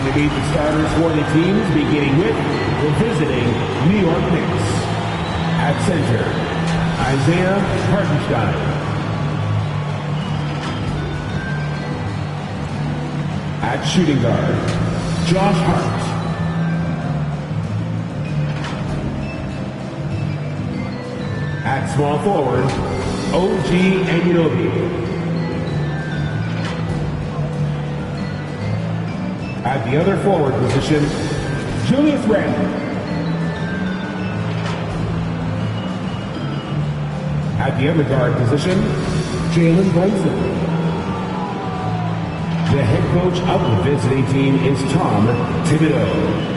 to meet the starters for the teams, beginning with the visiting New York Knicks. At center, Isaiah Hartenstein. At shooting guard, Josh Hart. At small forward, OG Anunoby. At the other forward position, Julius Randle. At the other guard position, Jalen Brunson. The head coach of the visiting team is Tom Thibodeau.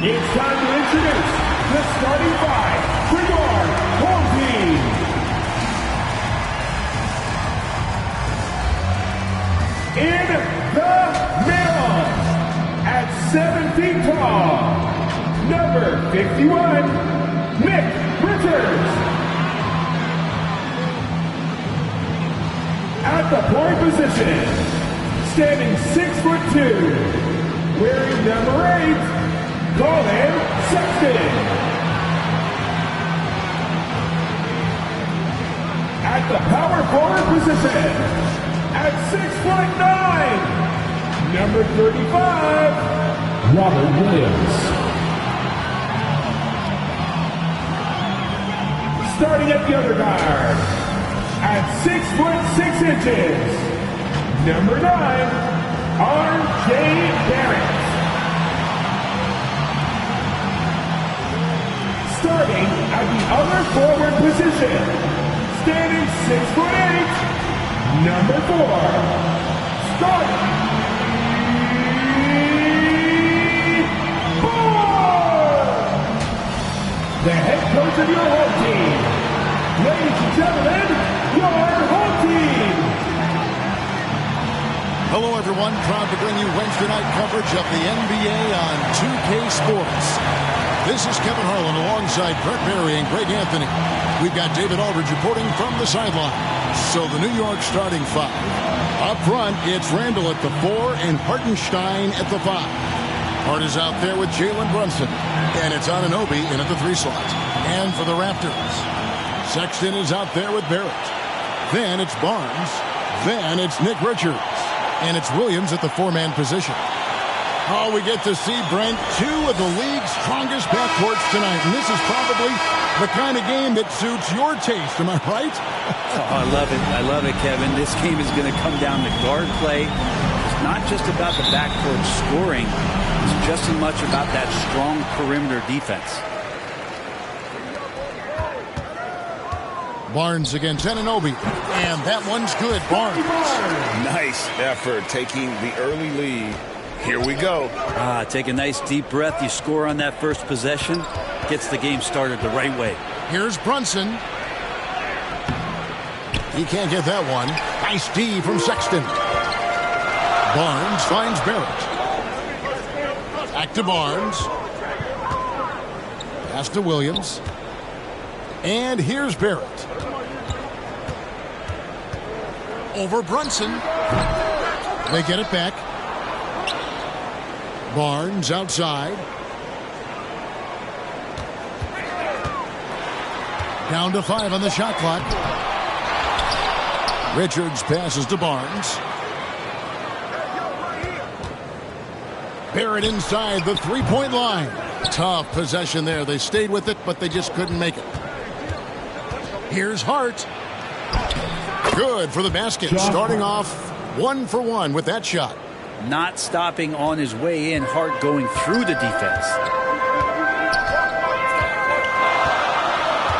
It's time to introduce the starting five for your home team. In the middle, at 7 feet tall, number 51, Nick Richards. At the point position, standing 6'2", wearing number 8, Colin Sexton. At the power forward position, at 6'9", number 35, Robert Williams. Starting at the other guard, at 6'6", number 9, R.J. Barrett. Starting at the other forward position, standing 6'8", number 4, Steve Barnes, the head coach of your home team. Ladies and gentlemen, your home team. Hello, everyone. Proud to bring you Wednesday night coverage of the NBA on 2K Sports. This is Kevin Harlan alongside Brett Berry and Greg Anthony. We've got David Aldridge reporting from the sideline. So the New York starting five. Up front, it's Randle at the 4 and Hartenstein at the 5. Hart is out there with Jalen Brunson. And it's Anunoby in at the 3 slot. And for the Raptors, Sexton is out there with Barrett. Then it's Barnes. Then it's Nick Richards. And it's Williams at the 4-man position. Oh, we get to see, Brent, 2 of the league's strongest backcourts tonight. And this is probably the kind of game that suits your taste. Am I right? Oh, I love it. I love it, Kevin. This game is going to come down to guard play. It's not just about the backcourt scoring. It's just as much about that strong perimeter defense. Barnes against Anunoby. And that one's good. Barnes. Nice effort taking the early lead. Here we go. Take a nice deep breath. You score on that first possession. Gets the game started the right way. Here's Brunson. He can't get that one. Nice D from Sexton. Barnes finds Barrett. Back to Barnes. Pass to Williams. And here's Barrett. Over Brunson. They get it back. Barnes outside. Down to 5 on the shot clock. Richards passes to Barnes. Barrett inside the 3-point line. Tough possession there. They stayed with it, but they just couldn't make it. Here's Hart. Good for the basket. Starting off 1 for 1 with that shot. Not stopping on his way in. Hart going through the defense.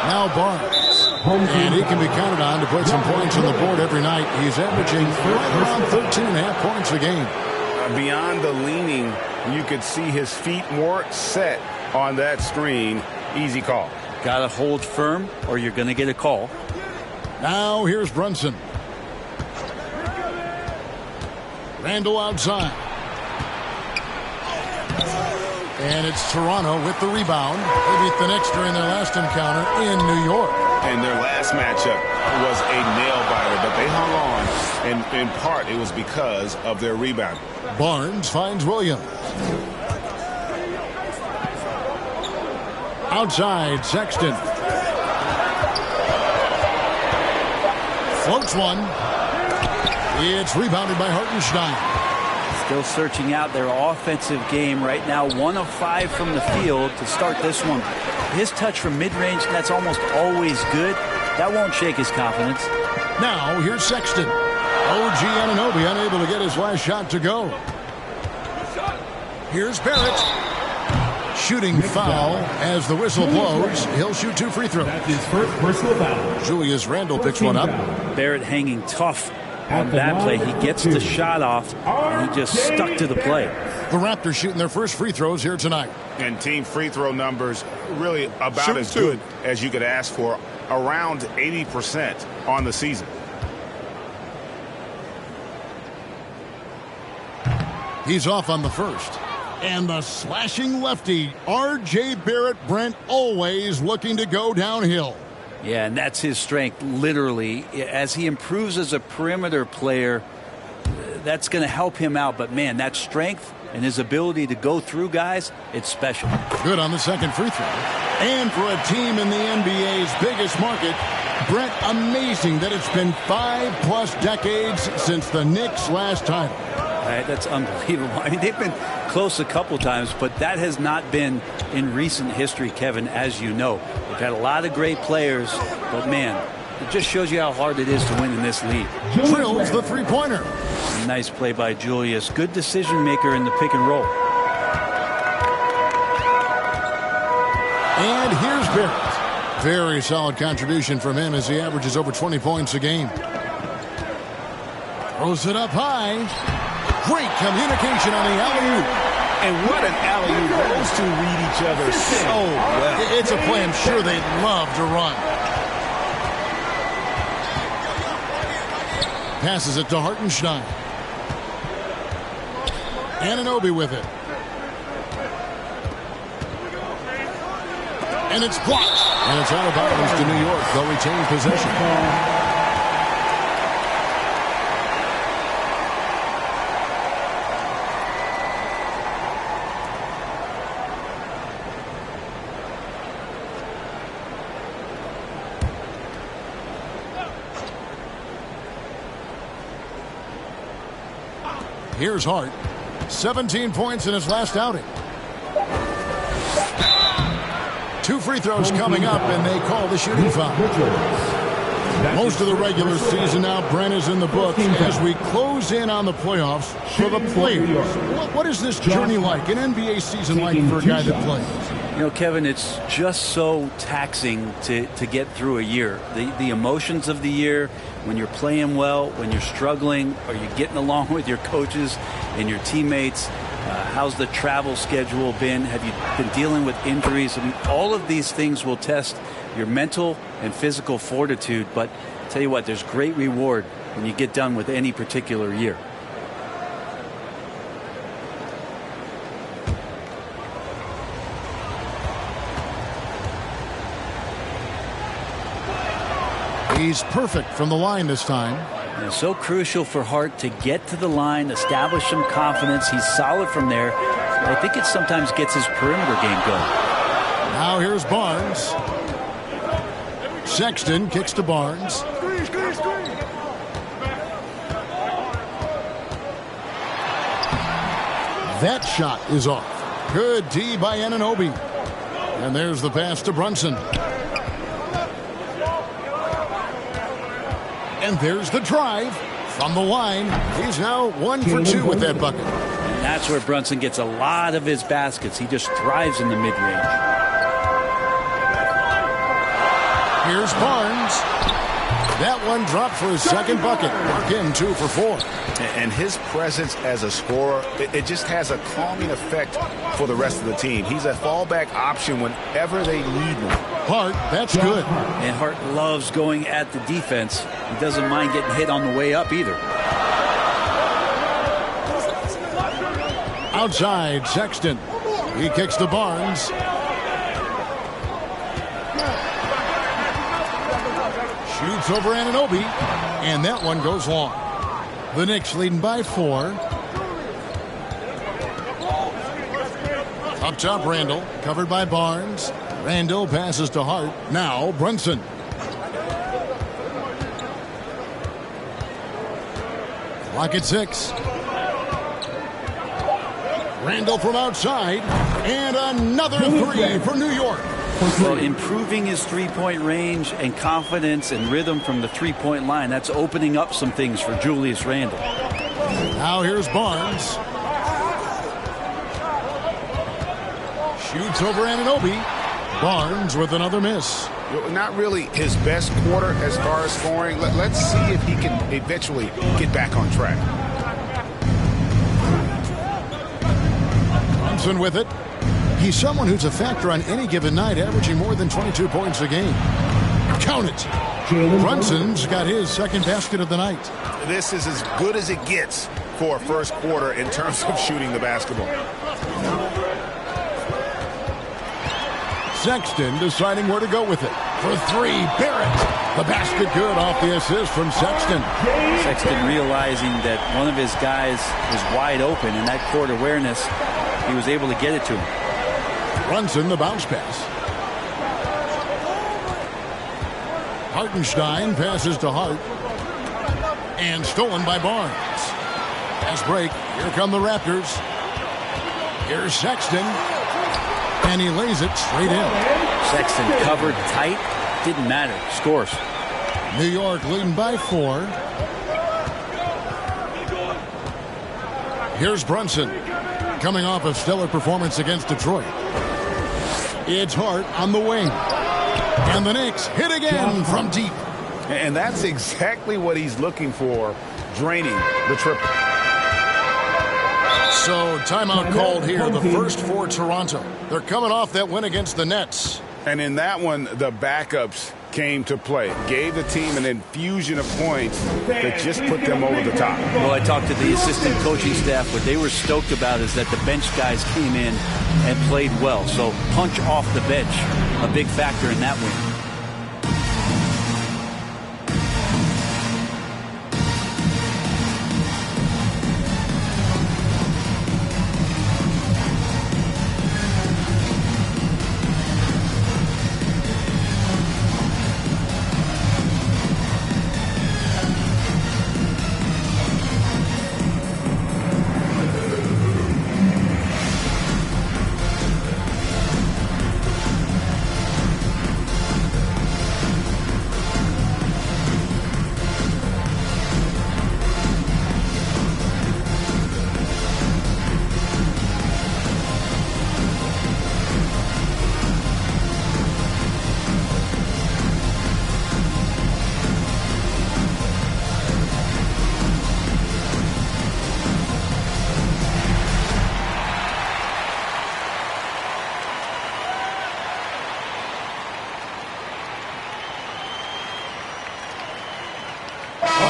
Now Barnes. And he can be counted on to put some points on the board every night. He's averaging around 13.5 points a game. Beyond the leaning, you could see his feet more set on that screen. Easy call. Got to hold firm or you're going to get a call. Now here's Brunson. Randle outside. And it's Toronto with the rebound. They beat the Knicks during their last encounter in New York. and their last matchup was a nail-biter, but they hung on, and in part it was because of their rebound. Barnes finds Williams. Outside, Sexton. Floats one. It's rebounded by Hartenstein. Still searching out their offensive game right now. 1 of 5 from the field to start this one. His touch from mid-range, that's almost always good. That won't shake his confidence. Now, here's Sexton. OG Anunoby unable to get his last shot to go. Here's Barrett. Shooting foul as the whistle blows. He'll shoot 2 free throws. That's his first personal foul. Julius Randle picks one up. Barrett hanging tough on that play. He gets the shot off, and he just stuck to the play. The Raptors shooting their first free throws here tonight. And team free throw numbers really about as good as you could ask for, around 80% on the season. He's off on the first. And the slashing lefty, R.J. Barrett, Brent, always looking to go downhill. Yeah, and that's his strength, literally. As he improves as a perimeter player, that's going to help him out. But, man, that strength and his ability to go through guys, it's special. Good on the second free throw. And for a team in the NBA's biggest market, Brent, amazing that it's been 5+ decades since the Knicks' last title. Right, that's unbelievable. I mean, they've been close a couple times, but that has not been in recent history, Kevin, as you know. They've had a lot of great players, but, man, it just shows you how hard it is to win in this league. Drills the three-pointer. Nice play by Julius. Good decision maker in the pick and roll. And here's Barrett. Very solid contribution from him as he averages over 20 points a game. Throws it up high. Great communication on the alley-oop. And what an alley-oop. Those two read each other so well. It's a play I'm sure they'd love to run. Passes it to Hartenstein. Anunoby with it. And it's blocked. And it's out of bounds to New York. They'll retain possession. Here's Hart. 17 points in his last outing. 2 free throws coming up, and they call the shooting foul. Most of the regular season now, Brent, is in the books as we close in on the playoffs for the players. What is this journey like, an NBA season like for a guy that plays? You know, Kevin, it's just so taxing to get through a year. The emotions of the year, when you're playing well, when you're struggling, are you getting along with your coaches and your teammates? How's the travel schedule been? Have you been dealing with injuries? I mean, all of these things will test your mental and physical fortitude. But I'll tell you what, there's great reward when you get done with any particular year. He's perfect from the line this time. And so crucial for Hart to get to the line, establish some confidence. He's solid from there. I think it sometimes gets his perimeter game going. Now here's Barnes. Sexton kicks to Barnes. That shot is off. Good D by Anunoby. And there's the pass to Brunson. And there's the drive from the line. He's now 1 for 2 with that bucket. And that's where Brunson gets a lot of his baskets. He just thrives in the mid-range. Here's Barnes. That one dropped for his second bucket. Mark him 2 for 4. And his presence as a scorer, it just has a calming effect for the rest of the team. He's a fallback option whenever they need one. Hart, that's good. And Hart loves going at the defense. He doesn't mind getting hit on the way up either. Outside, Sexton. He kicks to Barnes. Shoots over Anunoby, and that one goes long. The Knicks leading by 4. Up top, Randall, covered by Barnes. Randall passes to Hart. Now Brunson. Clock at 6. Randall from outside, and another 3 for New York. Well, improving his three-point range and confidence and rhythm from the three-point line, that's opening up some things for Julius Randle. Now here's Barnes. Shoots over Anunoby. Barnes with another miss. Not really his best quarter as far as scoring. Let's see if he can eventually get back on track. Brunson with it. He's someone who's a factor on any given night, averaging more than 22 points a game. Count it. Brunson's got his second basket of the night. This is as good as it gets for a first quarter in terms of shooting the basketball. Sexton deciding where to go with it. For 3, Barrett. The basket good off the assist from Sexton. Sexton realizing that one of his guys was wide open, and that court awareness, he was able to get it to him. Brunson, the bounce pass. Hartenstein passes to Hart. And stolen by Barnes. Pass break. Here come the Raptors. Here's Sexton. And he lays it straight in. Sexton covered tight. Didn't matter. Scores. New York leading by 4. Here's Brunson. Coming off a stellar performance against Detroit. It's Hart on the wing. And the Knicks hit again from deep. And that's exactly what he's looking for, draining the triple. So timeout called here, the first for Toronto. They're coming off that win against the Nets. And in that one, the backups came to play. Gave the team an infusion of points that just put them over the top. Well, I talked to the assistant coaching staff. What they were stoked about is that the bench guys came in and played well. So punch off the bench, a big factor in that win.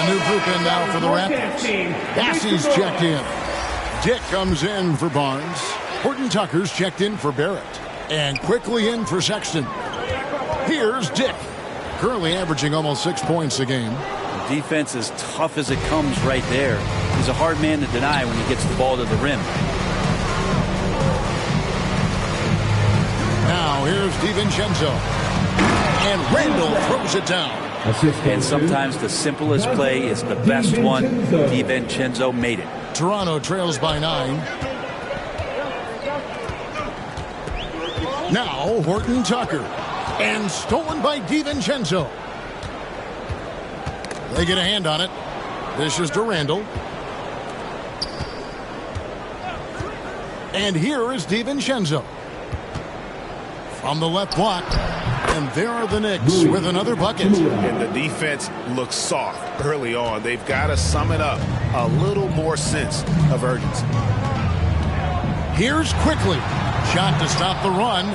New group in now for the Raptors. Bassey's checked in. Dick comes in for Barnes. Horton Tucker's checked in for Barrett. And quickly in for Sexton. Here's Dick. Currently averaging almost 6 points a game. The defense is tough as it comes right there. He's a hard man to deny when he gets the ball to the rim. Now here's DiVincenzo. And Randall throws it down. And sometimes the simplest play is the best one. DiVincenzo made it. Toronto trails by 9. Now Horton Tucker. And stolen by DiVincenzo. They get a hand on it. This is to Randall. And here is DiVincenzo. From the left block. And there are the Knicks with another bucket. And the defense looks soft early on. They've got to sum it up. A little more sense of urgency. Here's Quickly. Shot to stop the run.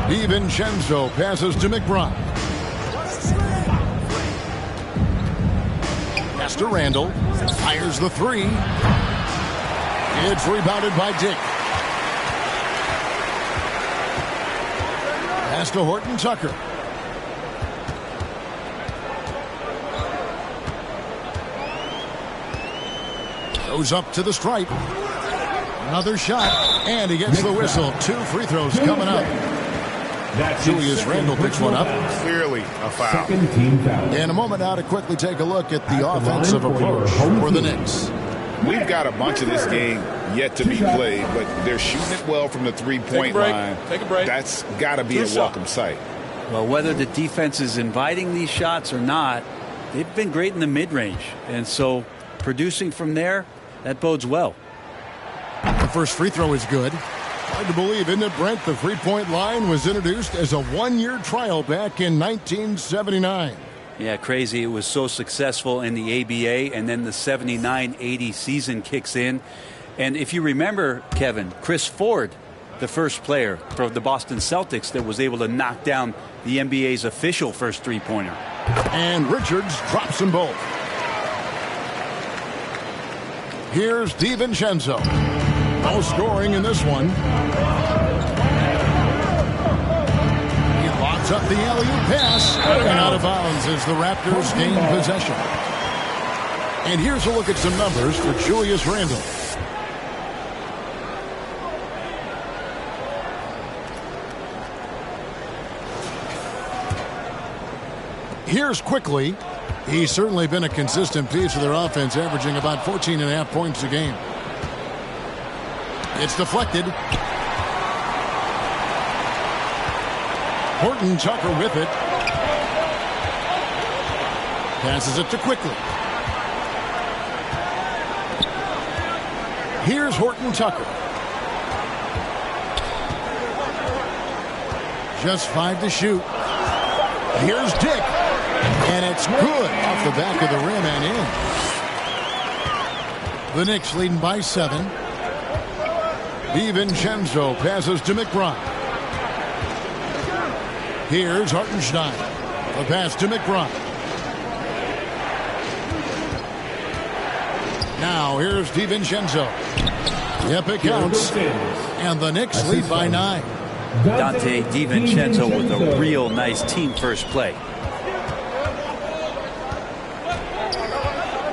DiVincenzo passes to McBride. Pass to Randall. Fires the 3. It's rebounded by Dick. Pass to Horton Tucker. Goes up to the stripe. Another shot, and he gets the whistle. 2 free throws coming up. Julius Randle picks one up. Clearly a foul. Second team foul. In a moment now to quickly take a look at the offensive approach for the Knicks. We've got a bunch of this game yet to be played, but they're shooting it well from the three-point line. Take a break. That's got to be a welcome sight. Well, whether the defense is inviting these shots or not, they've been great in the mid-range. And so producing from there, that bodes well. The first free throw is good. Hard to believe, isn't it, Brent? The three-point line was introduced as a one-year trial back in 1979. Yeah, crazy. It was so successful in the ABA, and then the 79-80 season kicks in. And if you remember, Kevin, Chris Ford, the first player for the Boston Celtics that was able to knock down the NBA's official first three-pointer. And Richards drops them both. Here's DiVincenzo. No scoring in this one. He locks up the alley-oop pass. And out of bounds as the Raptors gain possession. And here's a look at some numbers for Julius Randle. Here's quickly. He's certainly been a consistent piece of their offense, averaging about 14.5 points a game. It's deflected. Horton Tucker with it. Passes it to Quickly. Here's Horton Tucker. Just 5 to shoot. Here's Dick. And it's good off the back of the rim and in. The Knicks leading by 7. DiVincenzo passes to McBride. Here's Hartenstein. The pass to McBride. Now here's DiVincenzo. Yep, it counts. And the Knicks lead by 9. Dante DiVincenzo with a real nice team first play.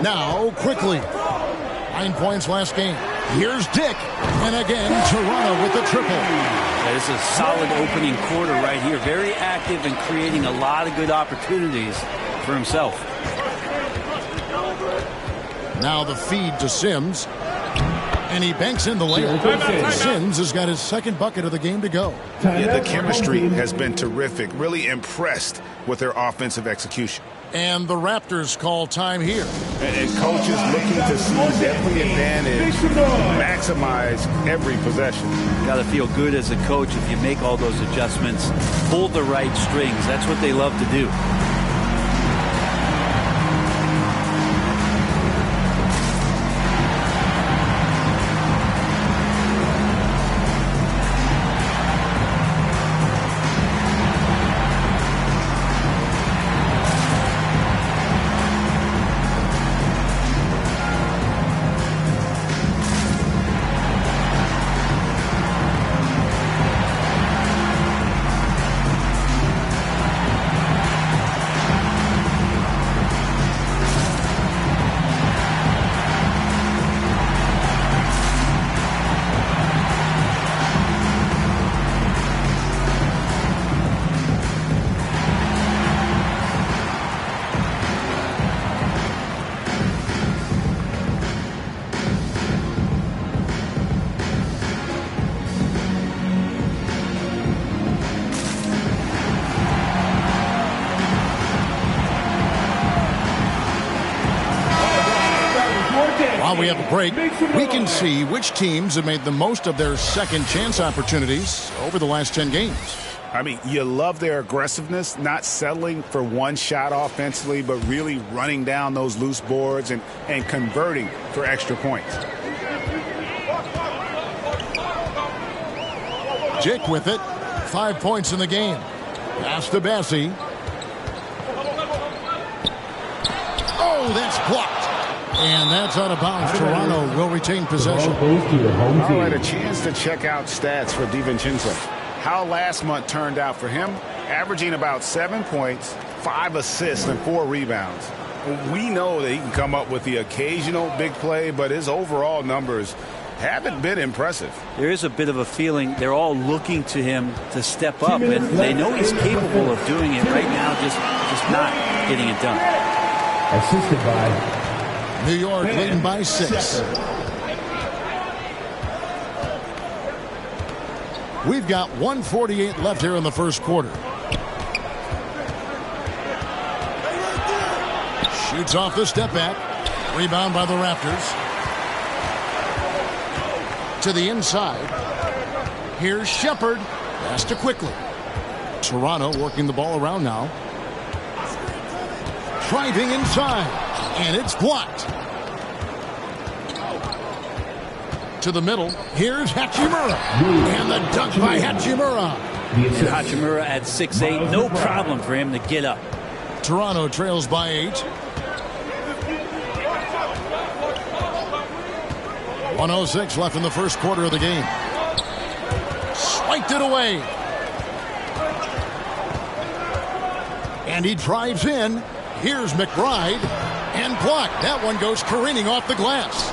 Now, quickly. 9 points last game. Here's Dick. And again, Toronto with the triple. That is a solid opening quarter right here. Very active and creating a lot of good opportunities for himself. Now the feed to Sims. And he banks in the layup. Sims has got his second bucket of the game to go. Yeah, the chemistry has been terrific. Really impressed with their offensive execution. And the Raptors call time here. And coaches looking to seize every advantage, maximize every possession. Got to feel good as a coach if you make all those adjustments, pull the right strings. That's what they love to do. While we have a break, we can see which teams have made the most of their second chance opportunities over the last 10 games. I mean, you love their aggressiveness, not settling for one shot offensively, but really running down those loose boards and converting for extra points. Dick with it. 5 points in the game. Pass to Bassie. Oh, that's blocked. And that's out of bounds. Toronto will retain possession. All right, a chance to check out stats for DiVincenzo. how last month turned out for him, averaging about 7 points, 5 assists, and 4 rebounds. We know that he can come up with the occasional big play, but his overall numbers haven't been impressive. There is a bit of a feeling they're all looking to him to step up, and they know he's capable of doing it right now, just not getting it done. Assisted by New York leading by 6. We've got 1:48 left here in the first quarter. Shoots off the step back. Rebound by the Raptors. To the inside. Here's Shepherd. Pass to quickly. Toronto working the ball around now. Driving inside. And it's blocked. To the middle. Here's Hachimura. And the dunk by Hachimura. And Hachimura at 6'8". No problem for him to get up. Toronto trails by 8. 1:06 left in the first quarter of the game. Swiped it away. And he drives in. Here's McBride. And blocked. That one goes careening off the glass.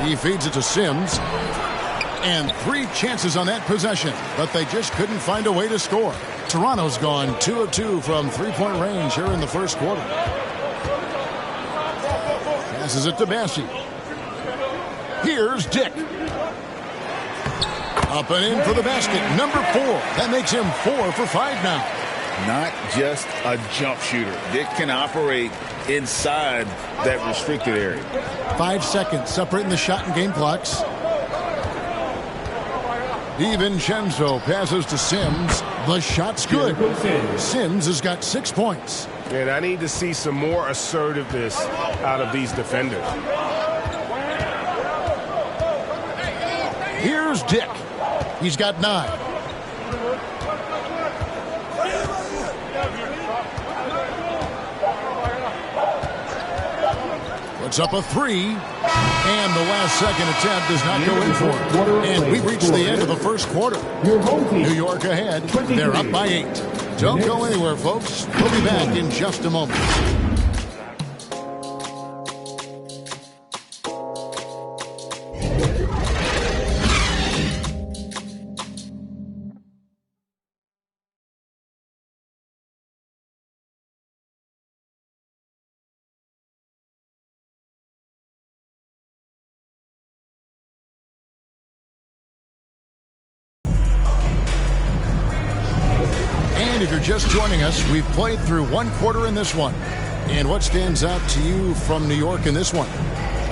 He feeds it to Sims. And 3 chances on that possession, but they just couldn't find a way to score. Toronto's gone 2 of 2 from three-point range here in the first quarter. Passes it to Bassey. Here's Dick. Up and in for the basket. Number 4. That makes him 4 for 5 now. Not just a jump shooter. Dick can operate inside that restricted area. 5 seconds separating the shot and game clocks. DiVincenzo passes to Sims. The shot's good. Sims has got 6 points. And I need to see some more assertiveness out of these defenders. Here's Dick. He's got 9. Puts up a 3. And the last second attempt does not go in for it. And we reach the end of the first quarter. New York ahead. They're up by 8. Don't go anywhere, folks. We'll be back in just a moment. And if you're just joining us, we've played through 1 quarter in this one. And what stands out to you from New York in this one?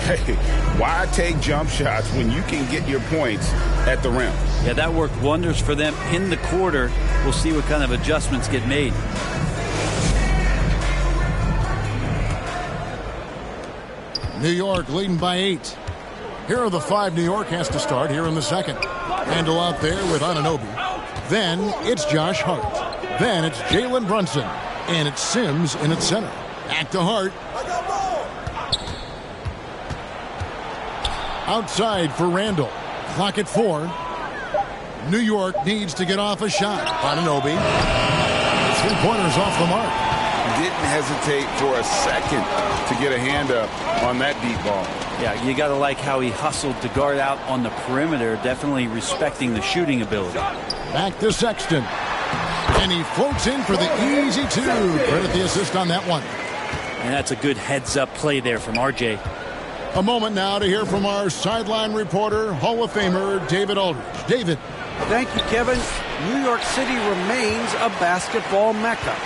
Hey, why take jump shots when you can get your points at the rim? Yeah, that worked wonders for them in the quarter. We'll see what kind of adjustments get made. New York leading by 8. Here are the 5 New York has to start here in the second. Handle out there with Anunoby. Then it's Josh Hart. Then it's Jalen Brunson. And it's Sims in its center. Back to Hart. Outside for Randall. Clock at 4. New York needs to get off a shot. Anunoby. 3-pointers off the mark. Didn't hesitate for a second to get a hand up on that deep ball. Yeah, you got to like how he hustled to guard out on the perimeter, definitely respecting the shooting ability. Back to Sexton. And he floats in for the easy 2. Credit the assist on that one. And that's a good heads-up play there from RJ. A moment now to hear from our sideline reporter, Hall of Famer David Aldridge. David. Thank you, Kevin. New York City remains a basketball mecca.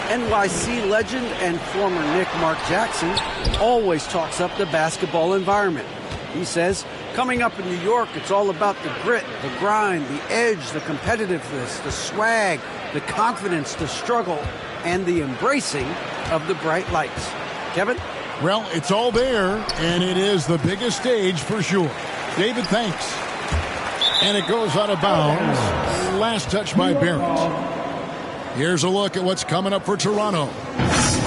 NYC legend and former Knick Mark Jackson always talks up the basketball environment. He says, coming up in New York, it's all about the grit, the grind, the edge, the competitiveness, the swag, the confidence, the struggle, and the embracing of the bright lights. Kevin? Well, it's all there, and it is the biggest stage for sure. David, thanks. And it goes out of bounds. Last touch by Barrett. Here's a look at what's coming up for Toronto.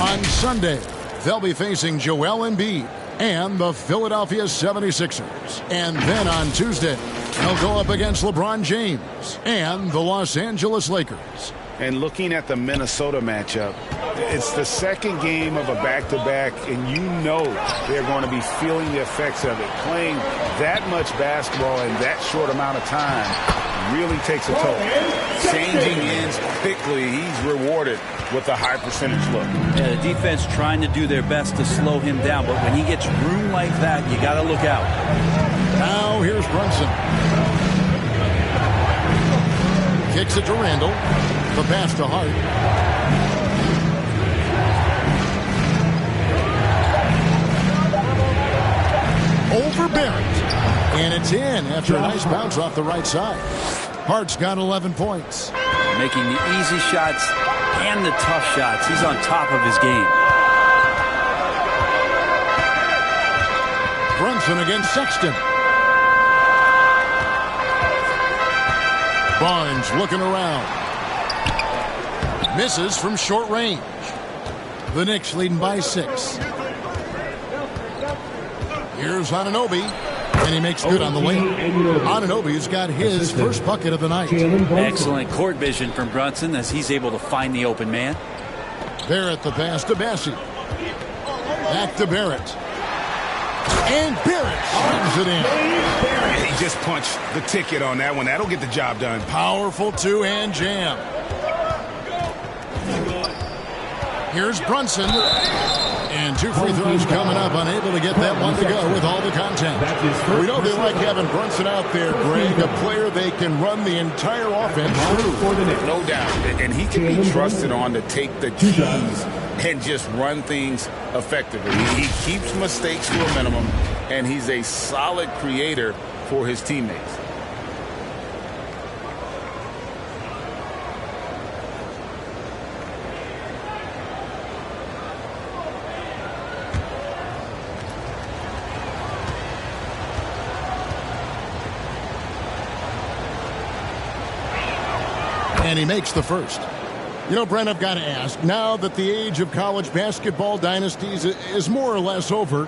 On Sunday, they'll be facing Joel Embiid. and the Philadelphia 76ers. And then on Tuesday, they'll go up against LeBron James and the Los Angeles Lakers. And looking at the Minnesota matchup, it's the second game of a back-to-back, and you know they're going to be feeling the effects of it. Playing that much basketball in that short amount of time really takes a toll. Changing ends quickly, he's rewarded with a high percentage look. Yeah, the defense trying to do their best to slow him down, but when he gets room like that, you got to look out. Now here's Brunson. Kicks it to Randall. The pass to Hart. Over Barrett. And it's in after a nice bounce off the right side. Hart's got 11 points. Making the easy shots and the tough shots. He's on top of his game. Brunson against Sexton. Barnes looking around. Misses from short range. The Knicks leading by 6. Here's Anunoby, and he makes good on the lane. Anunoby's got his first bucket of the night. Excellent court vision from Brunson as he's able to find the open man. Barrett the pass to Bassey. Back to Barrett. And Barrett slams it in. He just punched the ticket on that one. That'll get the job done. Powerful two-hand jam. Here's Brunson. And 2 free throws coming up. Unable to get that one to go with all the contact. We know they like having Brunson out there, Greg. A player they can run the entire offense through. No doubt. And he can be trusted on to take the keys and just run things effectively. He keeps mistakes to a minimum, and he's a solid creator for his teammates. And he makes the first. You know, Brent, I've got to ask, now that the age of college basketball dynasties is more or less over,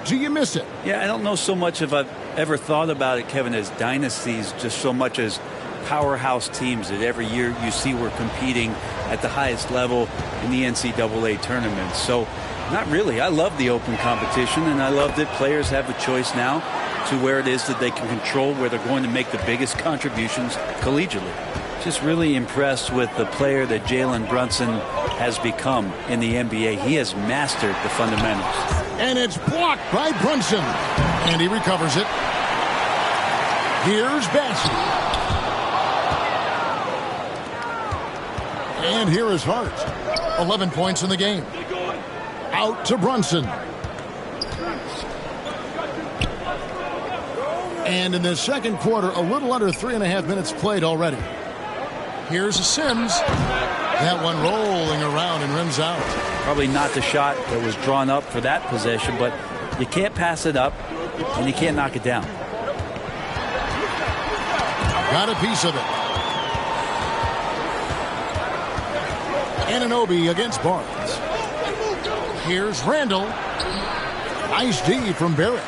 do you miss it? Yeah, I don't know so much if I've ever thought about it, Kevin, as dynasties, just so much as powerhouse teams that every year you see we're competing at the highest level in the NCAA tournament. So, not really. I love the open competition, and I love that players have a choice now to where it is that they can control where they're going to make the biggest contributions collegiately. Just really impressed with the player that Jalen Brunson has become in the NBA. He has mastered the fundamentals. And it's blocked by Brunson. And he recovers it. Here's Bassey. And here is Hart. 11 points in the game. Out to Brunson. And in the second quarter, a little under 3.5 minutes played already. Here's Sims. That one rolling around and rims out. Probably not the shot that was drawn up for that possession, but you can't pass it up and you can't knock it down. Got a piece of it. Anunoby against Barnes. Here's Randall. Nice D from Barrett.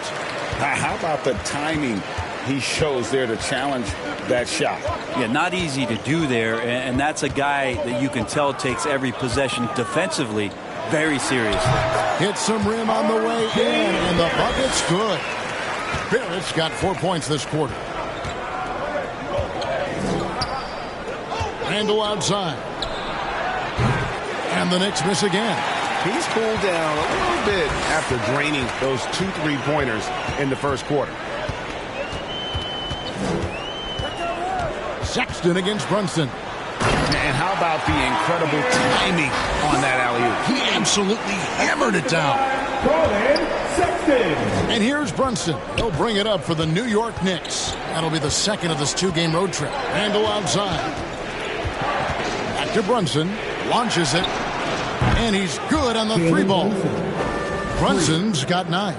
How about the timing he shows there to challenge that shot? Yeah, not easy to do there, and that's a guy that you can tell takes every possession defensively very seriously. Hits some rim on the way in, and the bucket's good. Barrett's got 4 points this quarter. Randall outside. And the Knicks miss again. He's cooled down a little bit after draining those 2 3-pointers in the first quarter. Sexton against Brunson. And how about the incredible timing on that alley-oop? He absolutely hammered it down. And here's Brunson. He'll bring it up for the New York Knicks. That'll be the second of this 2-game road trip. Randall outside. Back to Brunson. Launches it. And he's good on the 3-ball. Brunson's got 9.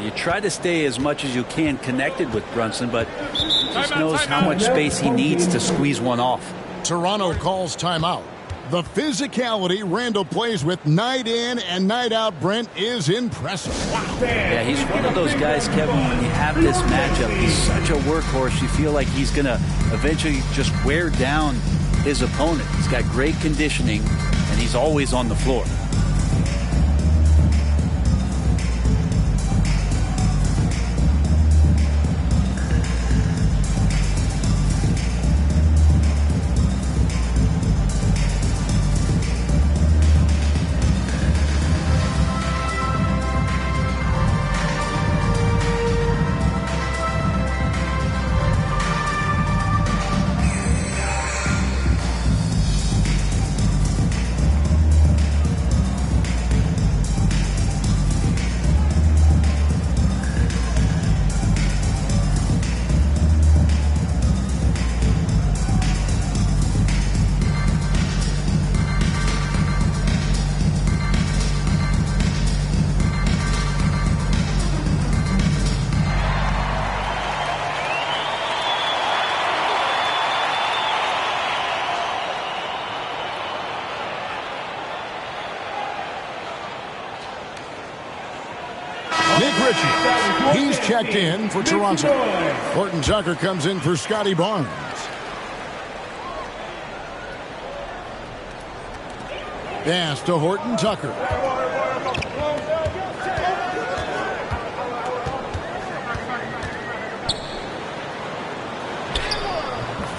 You try to stay as much as you can connected with Brunson, but just knows how much space he needs to squeeze one off. Toronto calls timeout. The physicality Randall plays with night in and night out, Brent, is impressive. Yeah, he's one of those guys, Kevin, when you have this matchup, he's such a workhorse. You feel like he's going to eventually just wear down his opponent. He's got great conditioning, and he's always on the floor. He's checked in for Toronto. Horton Tucker comes in for Scotty Barnes. Pass to Horton Tucker.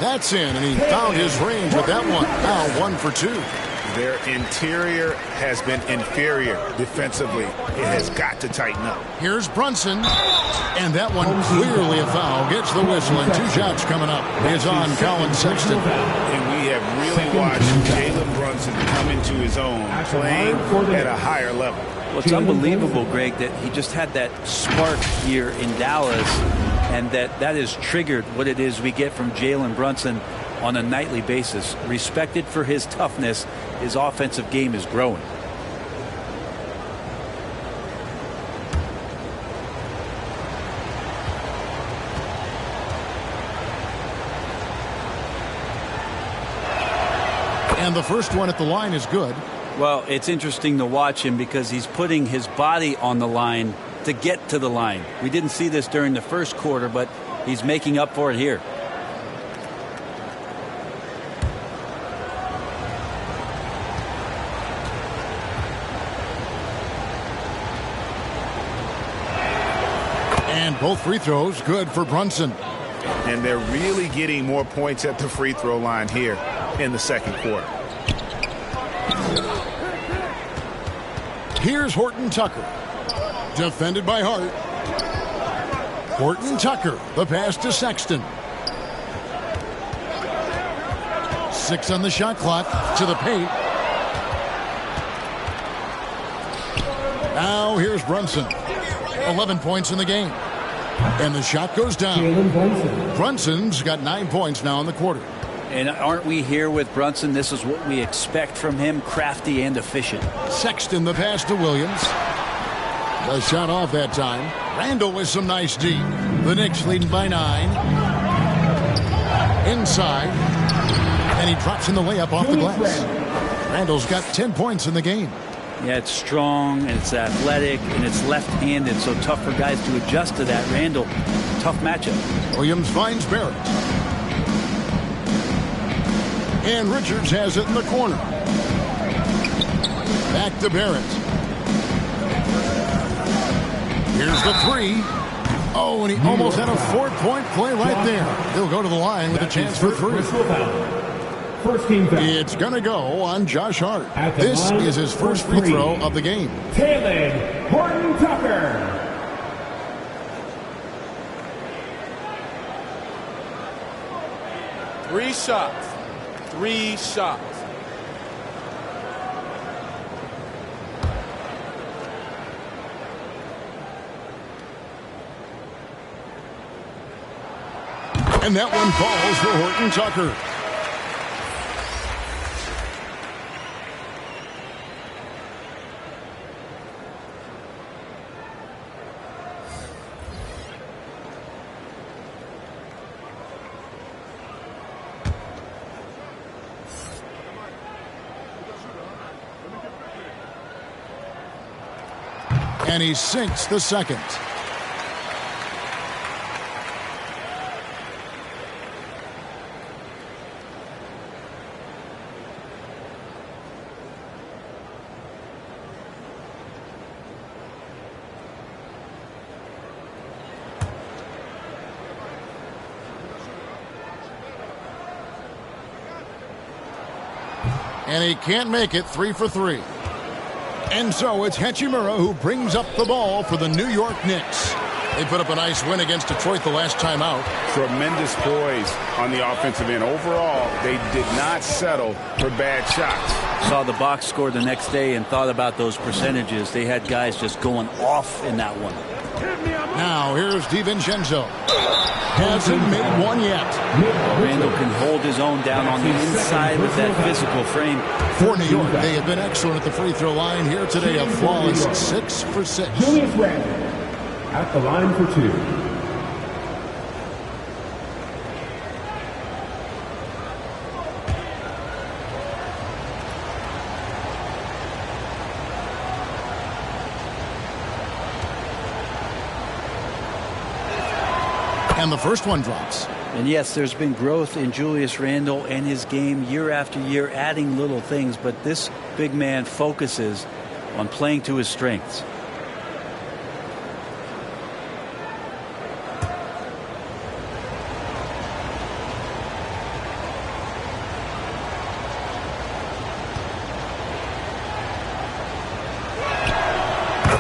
That's in, and he found his range with that one. Now 1 for 2. Their interior has been inferior defensively. It has got to tighten up. Here's Brunson. And that one clearly a foul. Gets the whistle, and 2 shots coming up. It's on Colin Sexton. And we have really watched Jalen Brunson come into his own, playing at a higher level. Well, it's unbelievable, Greg, that he just had that spark here in Dallas, and that has triggered what it is we get from Jalen Brunson on a nightly basis. Respected for his toughness, his offensive game is growing. And the first one at the line is good. Well, it's interesting to watch him because he's putting his body on the line to get to the line. We didn't see this during the first quarter, but he's making up for it here. And both free throws good for Brunson. And they're really getting more points at the free throw line here in the second quarter. Here's Horton Tucker. Defended by Hart. Horton Tucker, the pass to Sexton. 6 on the shot clock, to the paint. Now here's Brunson. 11 points in the game. And the shot goes down. Brunson's got 9 points now in the quarter. And aren't we here with Brunson? This is what we expect from him, crafty and efficient. Sexton, the pass to Williams. The shot off that time. Randall with some nice D. The Knicks leading by 9. Inside. And he drops in the layup off the glass. Randall's got 10 points in the game. Yeah, it's strong, and it's athletic, and it's left-handed, so tough for guys to adjust to that. Randall, tough matchup. Williams finds Barrett. And Richards has it in the corner. Back to Barrett. Here's the 3. Oh, and he almost had a 4-point play right there. He'll go to the line with a chance for 3. First team foul. It's going to go on Josh Hart. This is his first free throw of the game. Jalen Horton Tucker. Three shots. And that one falls for Horton Tucker. And he sinks the second. And he can't make it. 3 for 3. And so it's Hachimura who brings up the ball for the New York Knicks. They put up a nice win against Detroit the last time out. Tremendous poise on the offensive end. Overall, they did not settle for bad shots. Saw the box score the next day and thought about those percentages. They had guys just going off in that one. Now here's DiVincenzo. Hasn't made one yet. Randall can hold his own down on the inside with that physical frame. For New York, they have been excellent at the free throw line here today. A flawless 6 for 6. Julius Randle at the line for 2. And the first one drops. And yes, there's been growth in Julius Randle and his game year after year, adding little things, but this big man focuses on playing to his strengths.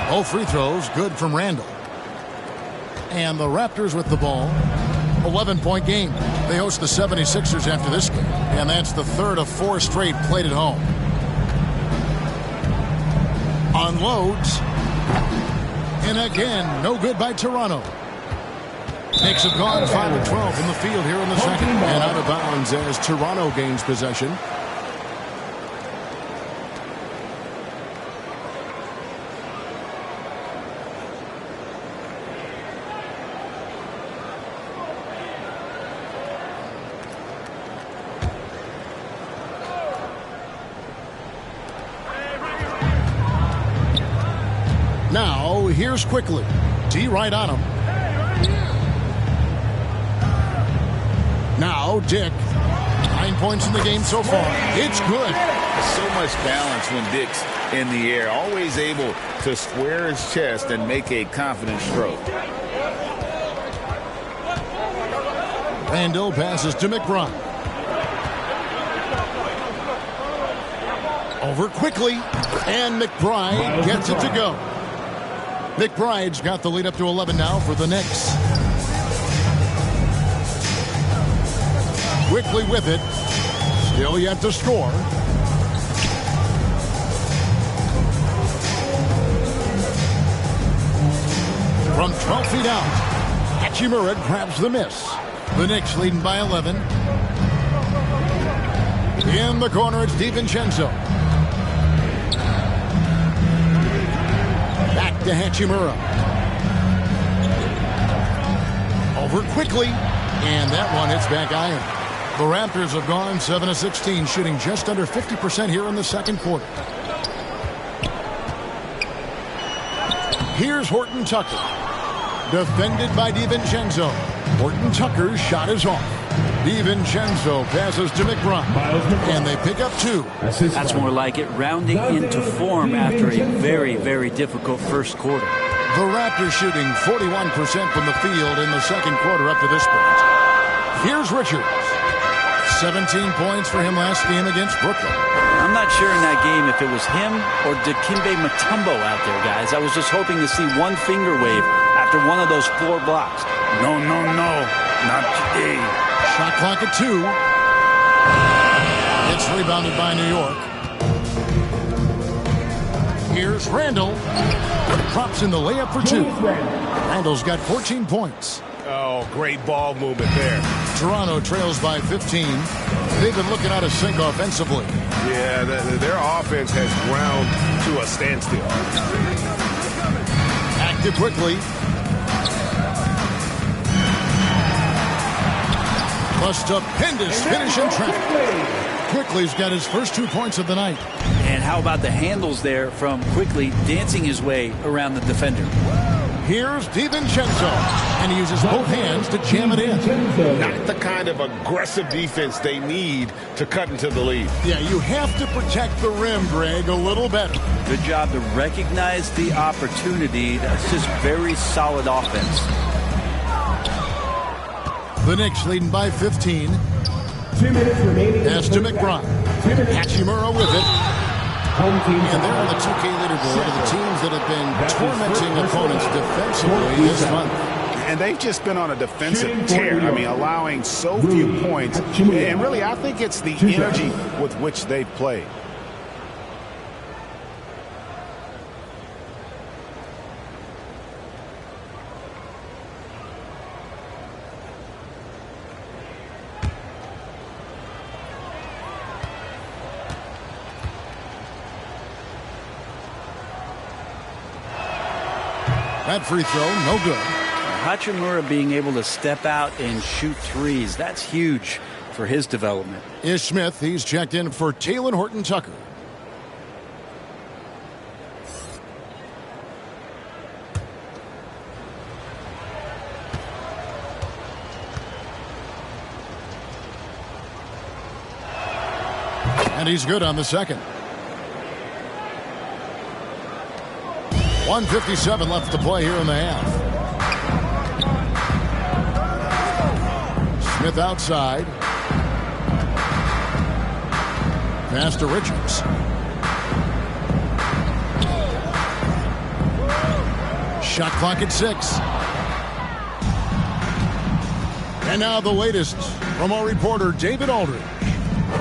Both free throws good from Randall. And the Raptors with the ball. 11-point game. They host the 76ers after this game. And that's the third of 4 straight played at home. Unloads. And again, no good by Toronto. Knicks have gone 5 of 12 from the field here in the second. And out of bounds as Toronto gains possession. Now, here's quickly. D right on him. Now, Dick. 9 points in the game so far. It's good. So much balance when Dick's in the air. Always able to square his chest and make a confident stroke. Randall passes to McBride. Over quickly. And McBride gets it to go. McBride's got the lead up to 11 now for the Knicks. Quickly with it. Still yet to score. From 12 feet out, Hachimura grabs the miss. The Knicks leading by 11. In the corner, it's DiVincenzo. Back to Hachimura. Over quickly. And that one hits back iron. The Raptors have gone 7 of 16, shooting just under 50% here in the second quarter. Here's Horton Tucker. Defended by DiVincenzo. Horton Tucker's shot is off. DiVincenzo passes to McBride. And they pick up 2. That's more like it, rounding into form after a very, very difficult first quarter. The Raptors shooting 41% from the field in the second quarter up to this point. Here's Richards. 17 points for him last game against Brooklyn. I'm not sure in that game if it was him or Dikembe Mutombo out there, guys. I was just hoping to see one finger wave after one of those 4 blocks. No, no, no. Not today. Shot clock at 2. It's rebounded by New York. Here's Randall. Drops in the layup for 2. Randall's got 14 points. Oh, great ball movement there. Toronto trails by 15. They've been looking out of sync offensively. Yeah, their offense has ground to a standstill. Active quickly. A stupendous finish in traffic. Quickly's got his first 2 points of the night. And how about the handles there from Quickly dancing his way around the defender? Here's DiVincenzo, and he uses both hands to jam it in. Not the kind of aggressive defense they need to cut into the lead. Yeah, you have to protect the rim, Greg, a little better. Good job to recognize the opportunity. That's just very solid offense. The Knicks leading by 15. 2 minutes remaining. Pass to McBride. Hachimura with it. Home team. And they're on the 2K leaderboard of the teams that have been tormenting opponents defensively this month. And they've just been on a defensive tear. I mean, allowing so few points. And really, I think it's the energy with which they've played. That free throw, no good. Hachimura being able to step out and shoot threes, that's huge for his development. Ish Smith, he's checked in for Taylor Horton-Tucker. And he's good on the second. 1:57 left to play here in the half. Smith outside. Pass to Richards. Shot clock at 6. And now the latest from our reporter, David Aldridge.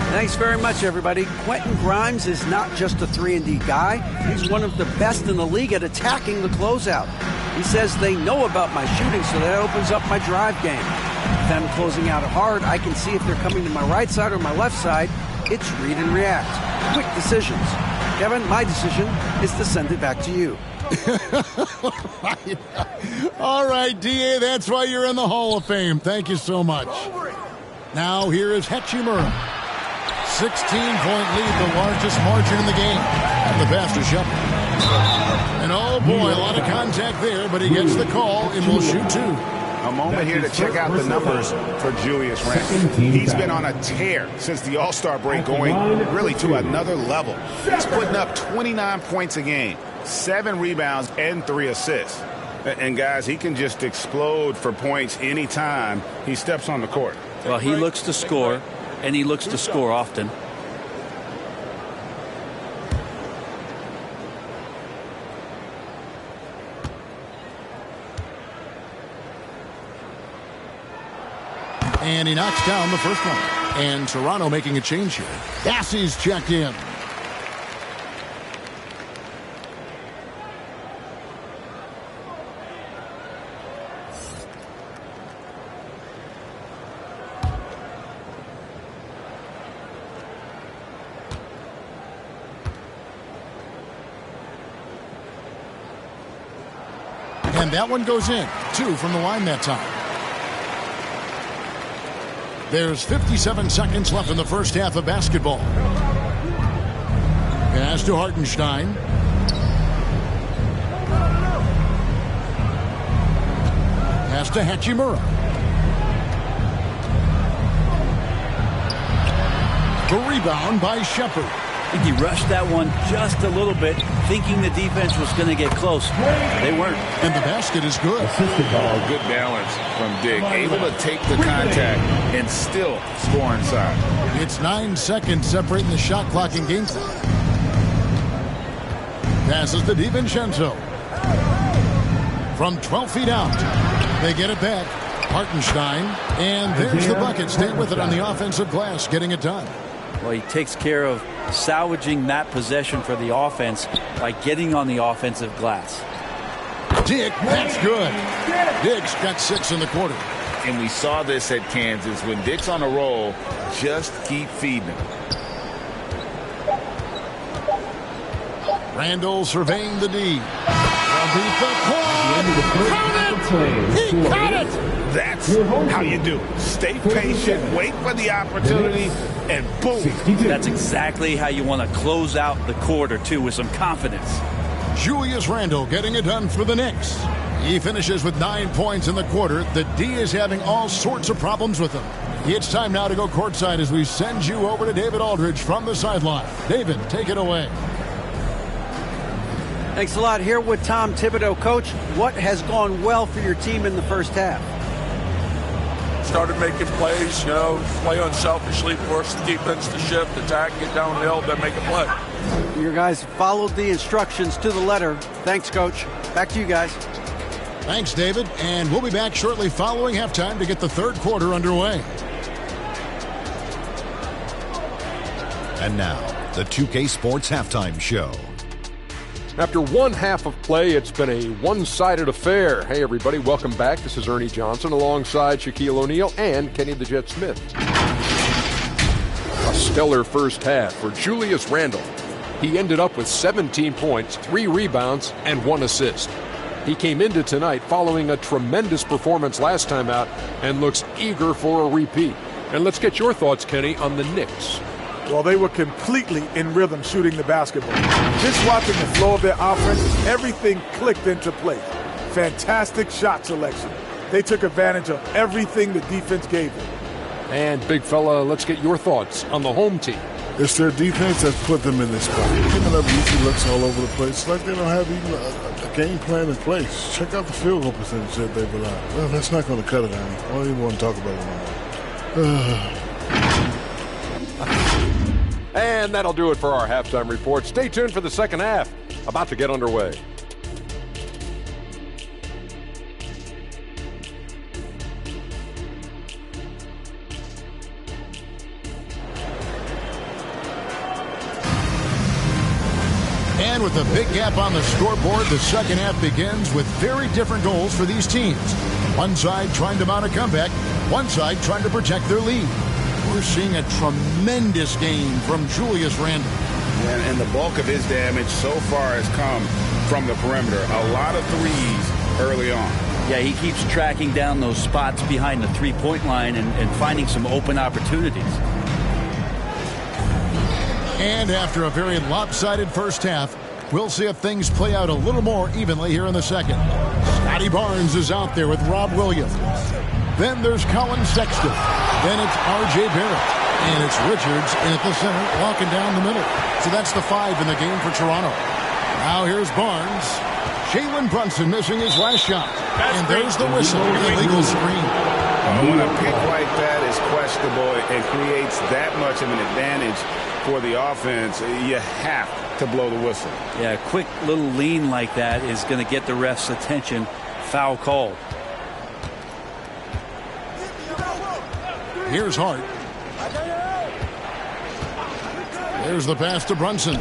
Thanks very much, everybody. Quentin Grimes is not just a 3-and-D guy. He's one of the best in the league at attacking the closeout. He says they know about my shooting, so that opens up my drive game. If I'm closing out hard, I can see if they're coming to my right side or my left side. It's read and react. Quick decisions. Kevin, my decision is to send it back to you. All right, D.A., that's why you're in the Hall of Fame. Thank you so much. Now here is Hachimura. 16-point lead, the largest margin in the game. And the pass to Shepard. And oh boy, a lot of contact there, but he gets the call and will shoot 2. A moment here to check out the numbers for Julius Randle. He's been on a tear since the All-Star break, going really to another level. He's putting up 29 points a game, 7 rebounds, and 3 assists. And guys, he can just explode for points anytime he steps on the court. Well, he looks to score, and he looks to score often. And he knocks down the first one. And Toronto making a change here. Bassey's checked in. And that one goes in. 2 from the line that time. There's 57 seconds left in the first half of basketball. Pass to Hartenstein. Pass to Hachimura. The rebound by Shepard. I think he rushed that one just a little bit, thinking the defense was going to get close. They weren't. And the basket is good. Oh, good balance from Dick. Able to take the contact and still score inside. It's 9 seconds separating the shot clock and game clock. Passes to DiVincenzo. From 12 feet out. They get it back. Hartenstein. And there's the bucket. Stay with it on the offensive glass, getting it done. Well, he takes care of salvaging that possession for the offense by getting on the offensive glass. Dick, that's good. Dick's got 6 in the quarter. And we saw this at Kansas. When Dick's on a roll, just keep feeding him. Randall surveying the D. From Beat the quad. He got it. That's how you do it. Stay patient, wait for the opportunity, and boom. That's exactly how you want to close out the quarter, too, with some confidence. Julius Randle getting it done for the Knicks. He finishes with 9 points in the quarter. The D is having all sorts of problems with him. It's time now to go courtside as we send you over to David Aldridge from the sideline. David, take it away. Thanks a lot. Here with Tom Thibodeau. Coach, what has gone well for your team in the first half? Started making plays, play unselfishly, force the defense to shift, attack, get downhill, then make a play. Your guys followed the instructions to the letter. Thanks, Coach. Back to you guys. Thanks, David. And we'll be back shortly following halftime to get the third quarter underway. And now, the 2K Sports Halftime Show. After one half of play, it's been a one-sided affair. Hey, everybody, welcome back. This is Ernie Johnson alongside Shaquille O'Neal and Kenny the Jet Smith. A stellar first half for Julius Randle. He ended up with 17 points, 3 rebounds, and 1 assist. He came into tonight following a tremendous performance last time out and looks eager for a repeat. And let's get your thoughts, Kenny, on the Knicks. Well, they were completely in rhythm shooting the basketball. Just watching the flow of their offense, everything clicked into place. Fantastic shot selection. They took advantage of everything the defense gave them. And, big fella, let's get your thoughts on the home team. It's their defense that put them in this spot. Giving up easy looks all over the place. It's like they don't have even a game plan in place. Check out the field goal percentage that they've allowed. Well, that's not going to cut it, honey. I don't even want to talk about it anymore. And that'll do it for our halftime report. Stay tuned for the second half. About to get underway. And with a big gap on the scoreboard, the second half begins with very different goals for these teams. One side trying to mount a comeback, one side trying to protect their lead. We're seeing a tremendous game from Julius Randle. And the bulk of his damage so far has come from the perimeter. A lot of threes early on. Yeah, he keeps tracking down those spots behind the three-point line and finding some open opportunities. And after a very lopsided first half, we'll see if things play out a little more evenly here in the second. Scotty Barnes is out there with Rob Williams. Then there's Colin Sexton. Then it's R.J. Barrett. And it's Richards in at the center, walking down the middle. So that's the 5 in the game for Toronto. Now here's Barnes. Jalen Brunson missing his last shot. And there's the whistle, illegal screen. When a pick like that is questionable and creates that much of an advantage for the offense, you have to blow the whistle. Yeah, a quick little lean like that is going to get the ref's attention. Foul called. Here's Hart. There's the pass to Brunson.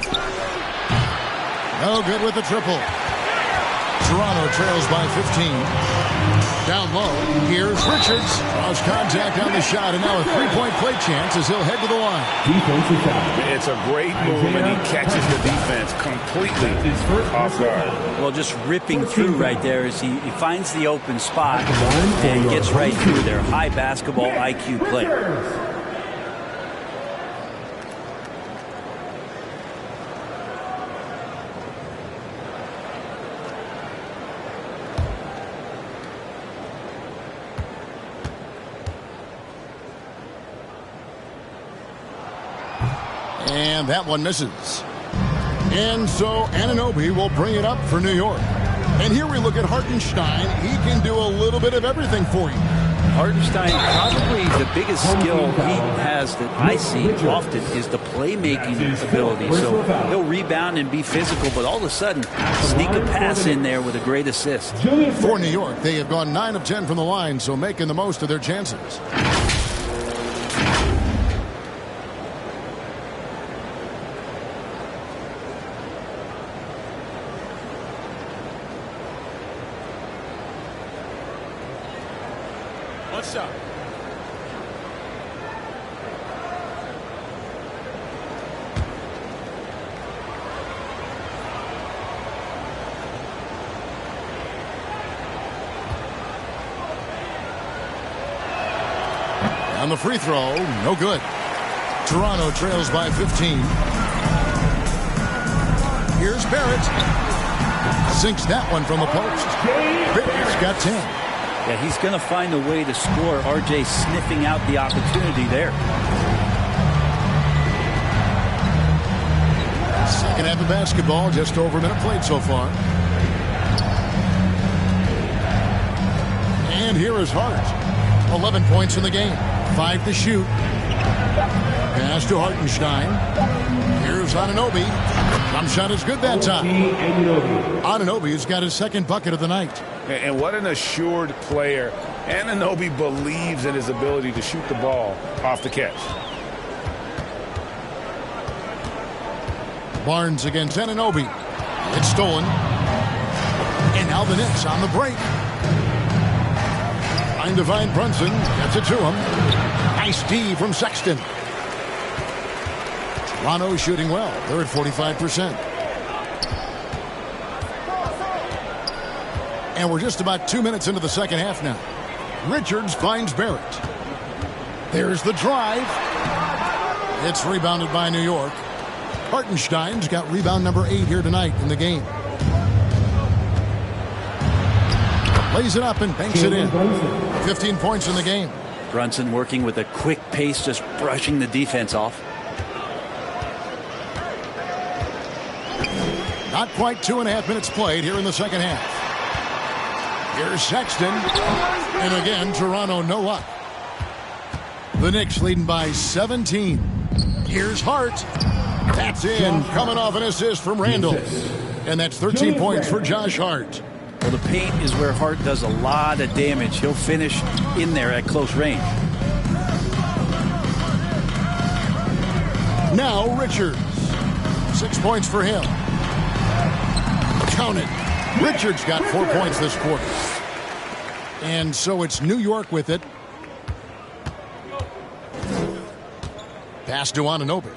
No good with the triple. Toronto trails by 15. Down low, here's Richards. Draws contact on the shot, and now a three-point play chance as he'll head to the line. Defensive foul. It's a great move, and he catches the defense completely off guard. Well, just ripping through right there as he finds the open spot and gets right through there. High basketball IQ play. And that one misses. And so Anunoby will bring it up for New York. And here we look at Hartenstein. He can do a little bit of everything for you. Hartenstein, probably the biggest skill he has that I see often is the playmaking ability. So he'll rebound and be physical, but all of a sudden sneak a pass in there with a great assist. For New York, they have gone 9 of 10 from the line, so making the most of their chances. What's up? On the free throw, no good. Toronto trails by 15. Here's Barrett. Sinks that one from the post. Barrett's got 10. Yeah, he's going to find a way to score. RJ sniffing out the opportunity there. Second half of basketball, just over a minute played so far. And here is Hart. 11 points in the game. 5 to shoot. Pass to Hartenstein. Here's Anunoby. Jump shot is good that time. Anunoby's got his second bucket of the night. And what an assured player. Anunoby believes in his ability to shoot the ball off the catch. Barnes against Anunoby. It's stolen. And now the Knicks on the break. Trying to find Brunson. Gets it to him. Nice D from Sexton. Toronto shooting well. They're at 45%. And we're just about 2 minutes into the second half now. Richards finds Barrett. There's the drive. It's rebounded by New York. Hartenstein's got rebound number 8 here tonight in the game. Lays it up and banks it in. 15 points in the game. Brunson working with a quick pace, just brushing the defense off. Not quite 2.5 minutes played here in the second half. Here's Sexton. And again, Toronto no luck. The Knicks leading by 17. Here's Hart. That's in. Coming off an assist from Randall. And that's 13 points for Josh Hart. Well, the paint is where Hart does a lot of damage. He'll finish in there at close range. Now Richards. 6 points for him. Count it. Richards got 4 points this quarter. And so it's New York with it. Pass to Anunoby.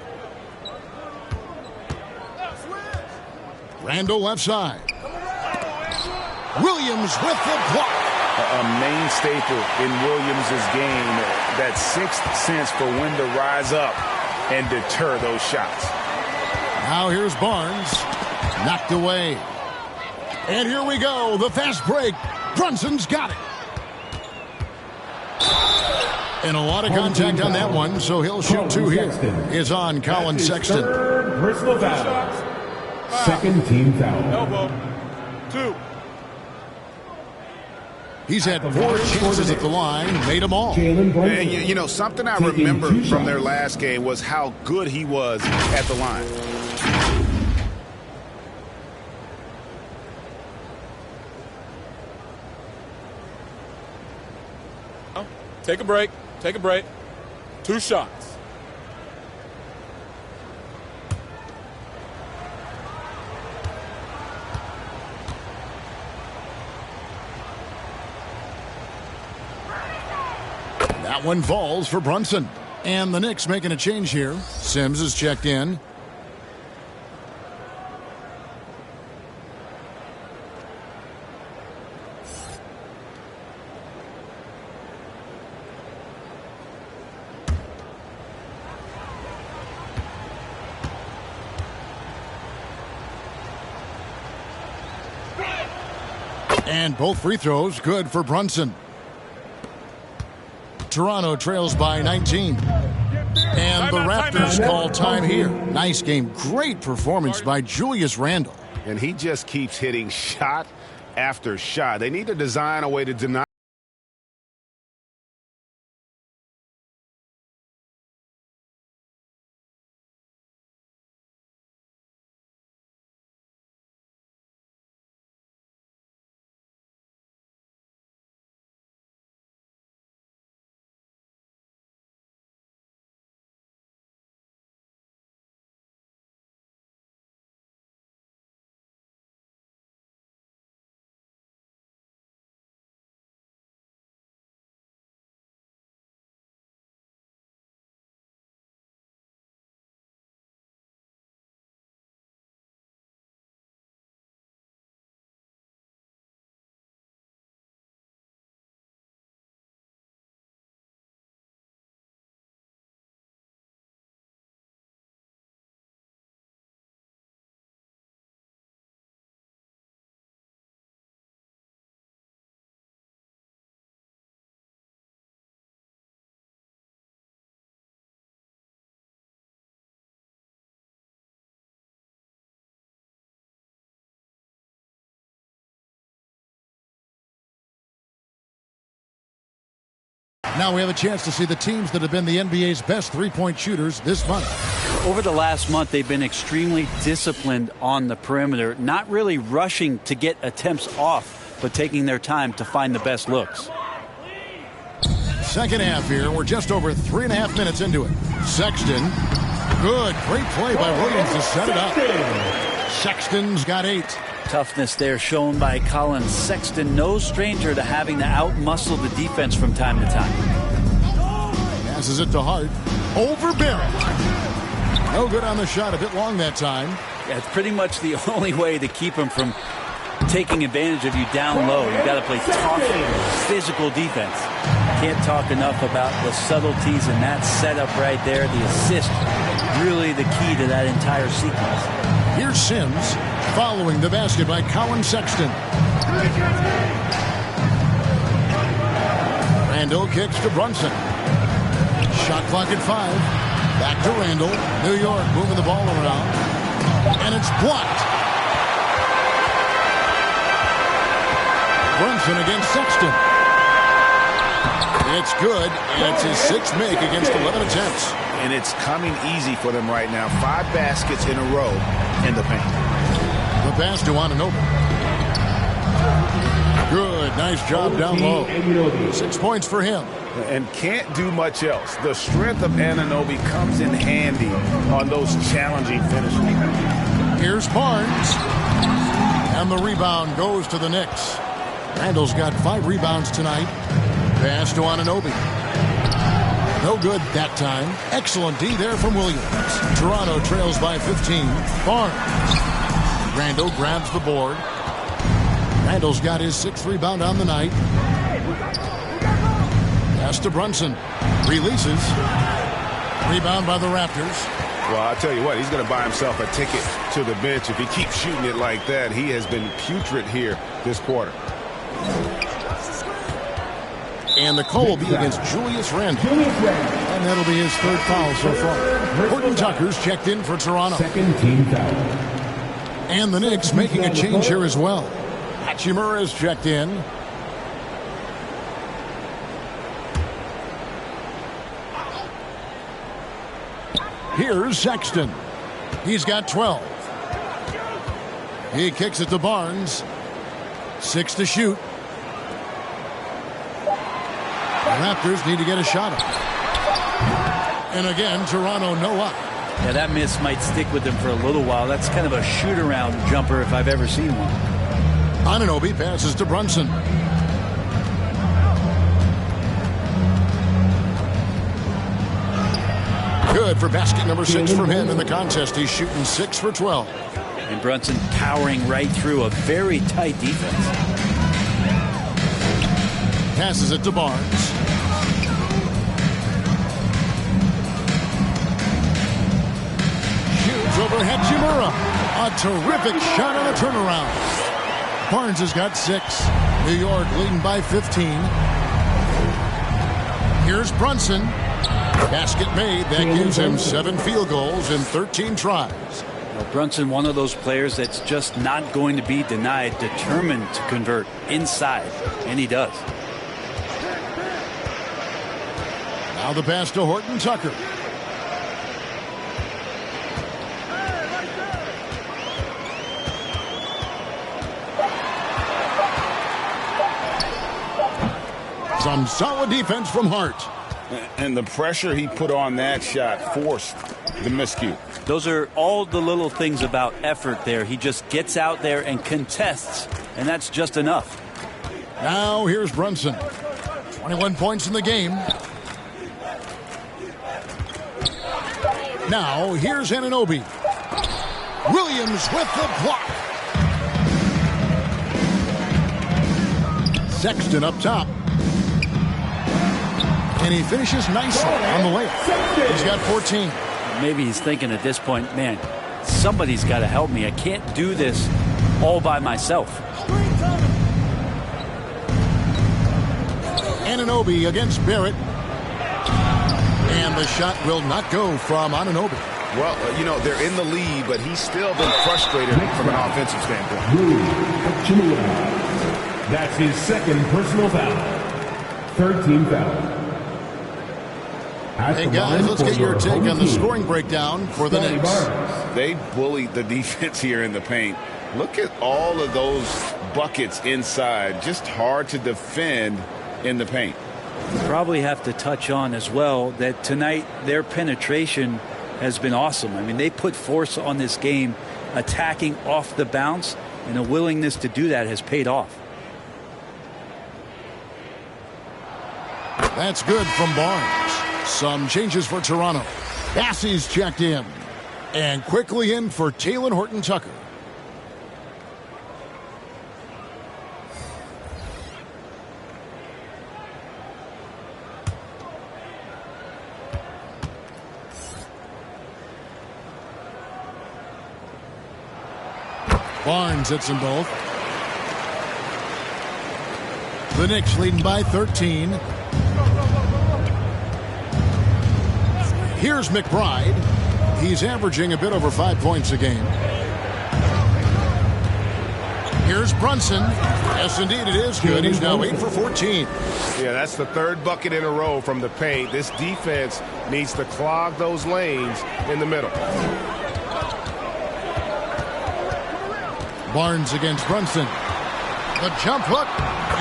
Randall left side. Williams with the block. A main staple in Williams' game. That sixth sense for when to rise up and deter those shots. Now here's Barnes. Knocked away. And here we go. The fast break. Brunson's got it. And a lot of contact on that one, so he'll shoot 2 here. Is on Colin Sexton. Third personal foul. Second team foul. Elbow. 2. He's had 4 chances at the line, made them all. And you know, something I remember from their last game was how good he was at the line. Take a break. Take a break. 2 shots. That one falls for Brunson. And the Knicks making a change here. Sims is checked in. And both free throws good for Brunson. Toronto trails by 19. And the Raptors call time here. Nice game. Great performance by Julius Randle. And he just keeps hitting shot after shot. They need to design a way to deny Now we have a chance to see the teams that have been the NBA's best three-point shooters this month. Over the last month, they've been extremely disciplined on the perimeter, not really rushing to get attempts off, but taking their time to find the best looks. Second half here. We're just over 3.5 minutes into it. Sexton. Good. Great play by Williams to set it up. Sexton's got 8. Toughness there shown by Colin Sexton. No stranger to having to outmuscle the defense from time to time. Passes it to Hart. Over Barrett. No good on the shot. A bit long that time. Yeah, it's pretty much the only way to keep him from taking advantage of you down low. You've got to play tough, physical defense. Can't talk enough about the subtleties in that setup right there. The assist, really the key to that entire sequence. Here's Sims following the basket by Colin Sexton. Randall kicks to Brunson. Shot clock at 5. Back to Randall. New York moving the ball around. And it's blocked. Brunson against Sexton. It's good, and it's his 6th make against 11 attempts. And it's coming easy for them right now. 5 baskets in a row in the paint. The pass to Anunoby. Good, nice job down low. 6 points for him. And can't do much else. The strength of Anunoby comes in handy on those challenging finishes. Here's Barnes. And the rebound goes to the Knicks. Randall's got 5 rebounds tonight. Pass to Anunoby. No good that time. Excellent D there from Williams. Toronto trails by 15. Barnes. Randall grabs the board. Randall's got his 6th rebound on the night. Pass to Brunson. Releases. Rebound by the Raptors. Well, I'll tell you what, he's going to buy himself a ticket to the bench. If he keeps shooting it like that, he has been putrid here this quarter. And the call will be against Julius Randle. And that'll be his 3rd foul so far. Horton Tucker's checked in for Toronto. 2nd team foul. And the Knicks making a change here as well. Hachimura's checked in. Here's Sexton. He's got 12. He kicks it to Barnes. 6 to shoot. The Raptors need to get a shot up. And again, Toronto no up. Yeah, that miss might stick with them for a little while. That's kind of a shoot-around jumper if I've ever seen one. Anunoby passes to Brunson. Good for basket number 6 from him in the contest. He's shooting 6 for 12. And Brunson powering right through a very tight defense. Passes it to Barnes. Shoots over Hachimura. A terrific shot on a turnaround. Barnes has got 6. New York leading by 15. Here's Brunson. Basket made. That gives him 7 field goals in 13 tries. Well, Brunson, one of those players that's just not going to be denied, determined to convert inside, and he does. Now the pass to Horton Tucker. Some solid defense from Hart. And the pressure he put on that shot forced the miscue. Those are all the little things about effort there. He just gets out there and contests, and that's just enough. Now here's Brunson. 21 points in the game. Now here's Anunoby. Williams with the block. Sexton up top. And he finishes nicely on the layup. He's got 14. Maybe he's thinking at this point, man, somebody's got to help me. I can't do this all by myself. Anunoby against Barrett. And the shot will not go from Anunoby. Well, you know, they're in the lead, but he's still been frustrated from an offensive standpoint. That's his 2nd personal foul. 3rd team foul. Hey guys, let's get your take on the scoring breakdown for the Knicks. They bullied the defense here in the paint. Look at all of those buckets inside. Just hard to defend in the paint. Probably have to touch on as well that tonight their penetration has been awesome. I mean, they put force on this game, attacking off the bounce, and a willingness to do that has paid off. That's good from Barnes. Some changes for Toronto. Bassey's checked in. And quickly in for Talen Horton-Tucker. Barnes hits them both. The Knicks leading by 13. Here's McBride. He's averaging a bit over 5 points a game. Here's Brunson. Yes, indeed, it is good. He's now 8 for 14. Yeah, that's the third bucket in a row from the paint. This defense needs to clog those lanes in the middle. Barnes against Brunson. The jump hook.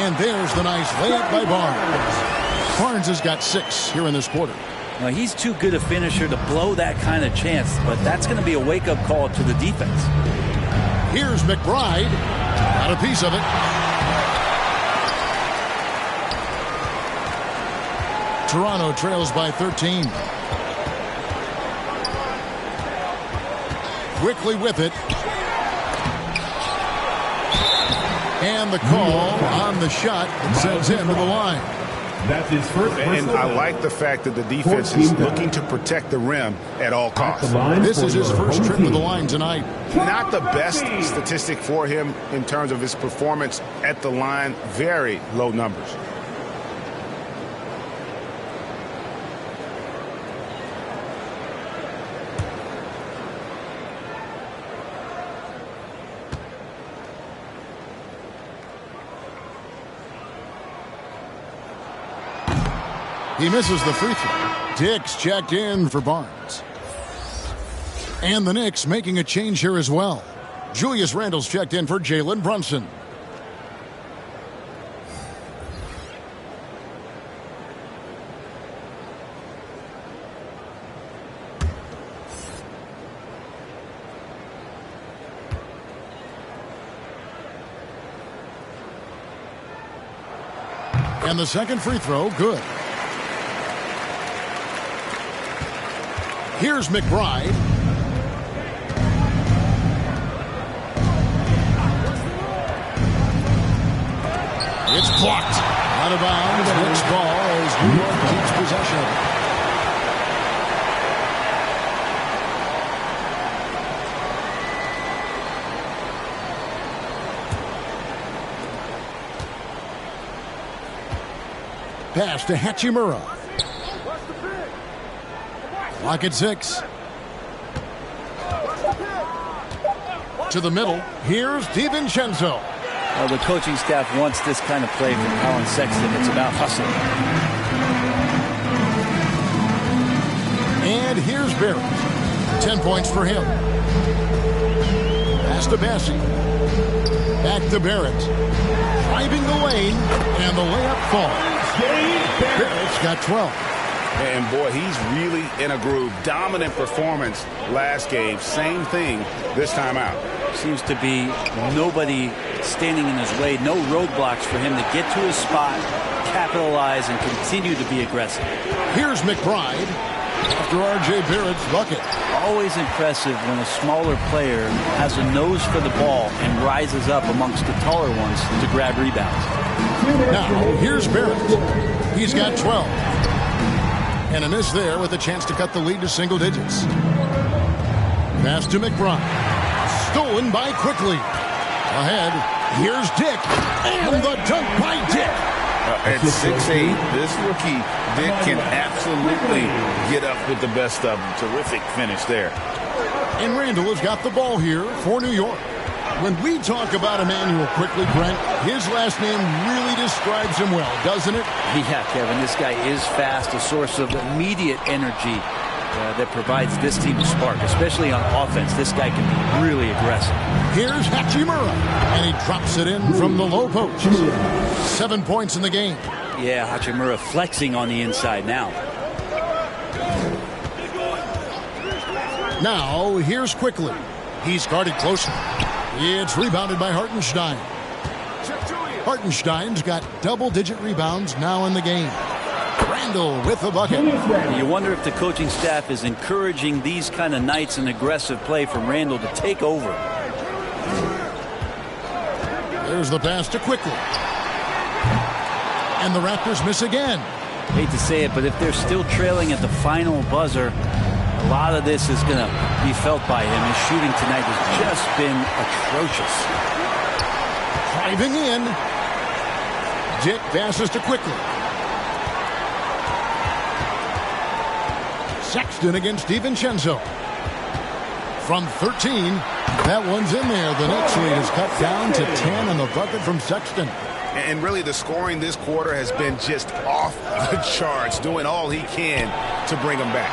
And there's the nice layup by Barnes. Barnes has got 6 here in this quarter. Now, he's too good a finisher to blow that kind of chance, but that's going to be a wake-up call to the defense. Here's McBride. Got a piece of it. Toronto trails by 13. Quickly with it. And the call on the shot that sends him to the line. That's his first. And I like the fact that the defense is looking to protect the rim at all costs. This is his first trip to the line tonight. Not the best statistic for him in terms of his performance at the line. Very low numbers. He misses the free throw. Dix checked in for Barnes. And the Knicks making a change here as well. Julius Randle's checked in for Jalen Brunson. And the second free throw, good. Here's McBride. It's blocked. Out of bounds. Knicks ball as New York keeps possession of it. Pass to Hachimura. Clock at 6. To the middle. Here's DiVincenzo. Well, the coaching staff wants this kind of play from Colin Sexton. It's about hustle. And here's Barrett. 10 points for him. Pass to Bassey. Back to Barrett. Driving the lane. And the layup falls. Barrett's got 12. And boy, he's really in a groove. Dominant performance last game. Same thing this time out. Seems to be nobody standing in his way. No roadblocks for him to get to his spot, capitalize, and continue to be aggressive. Here's McBride after R.J. Barrett's bucket. Always impressive when a smaller player has a nose for the ball and rises up amongst the taller ones to grab rebounds. Now, here's Barrett. He's got 12. And a miss there with a chance to cut the lead to single digits. Pass to McBride. Stolen by Quickly. Ahead, here's Dick. And the dunk by Dick. At 6'8", this rookie, Dick, can absolutely get up with the best of them. Terrific finish there. And Randle has got the ball here for New York. When we talk about Emmanuel quickly, Brent, his last name really describes him well, doesn't it? Yeah, Kevin, this guy is fast, a source of immediate energy that provides this team a spark, especially on offense. This guy can be really aggressive. Here's Hachimura, and he drops it in from the low post. 7 points in the game. Yeah, Hachimura flexing on the inside now. Now, here's Quickly. He's guarded closely. It's rebounded by Hartenstein. Hartenstein's got double-digit rebounds now in the game. Randall with the bucket. You wonder if the coaching staff is encouraging these kind of nights and aggressive play from Randall to take over. There's the pass to Quickly. And the Raptors miss again. Hate to say it, but if they're still trailing at the final buzzer, a lot of this is going to be felt by him. His shooting tonight has just been atrocious. Driving in. Dick passes to Quickly. Sexton against DiVincenzo. From 13, that one's in there. The Knicks lead is cut down to 10 on the bucket from Sexton. And really the scoring this quarter has been just off the charts, doing all he can to bring them back.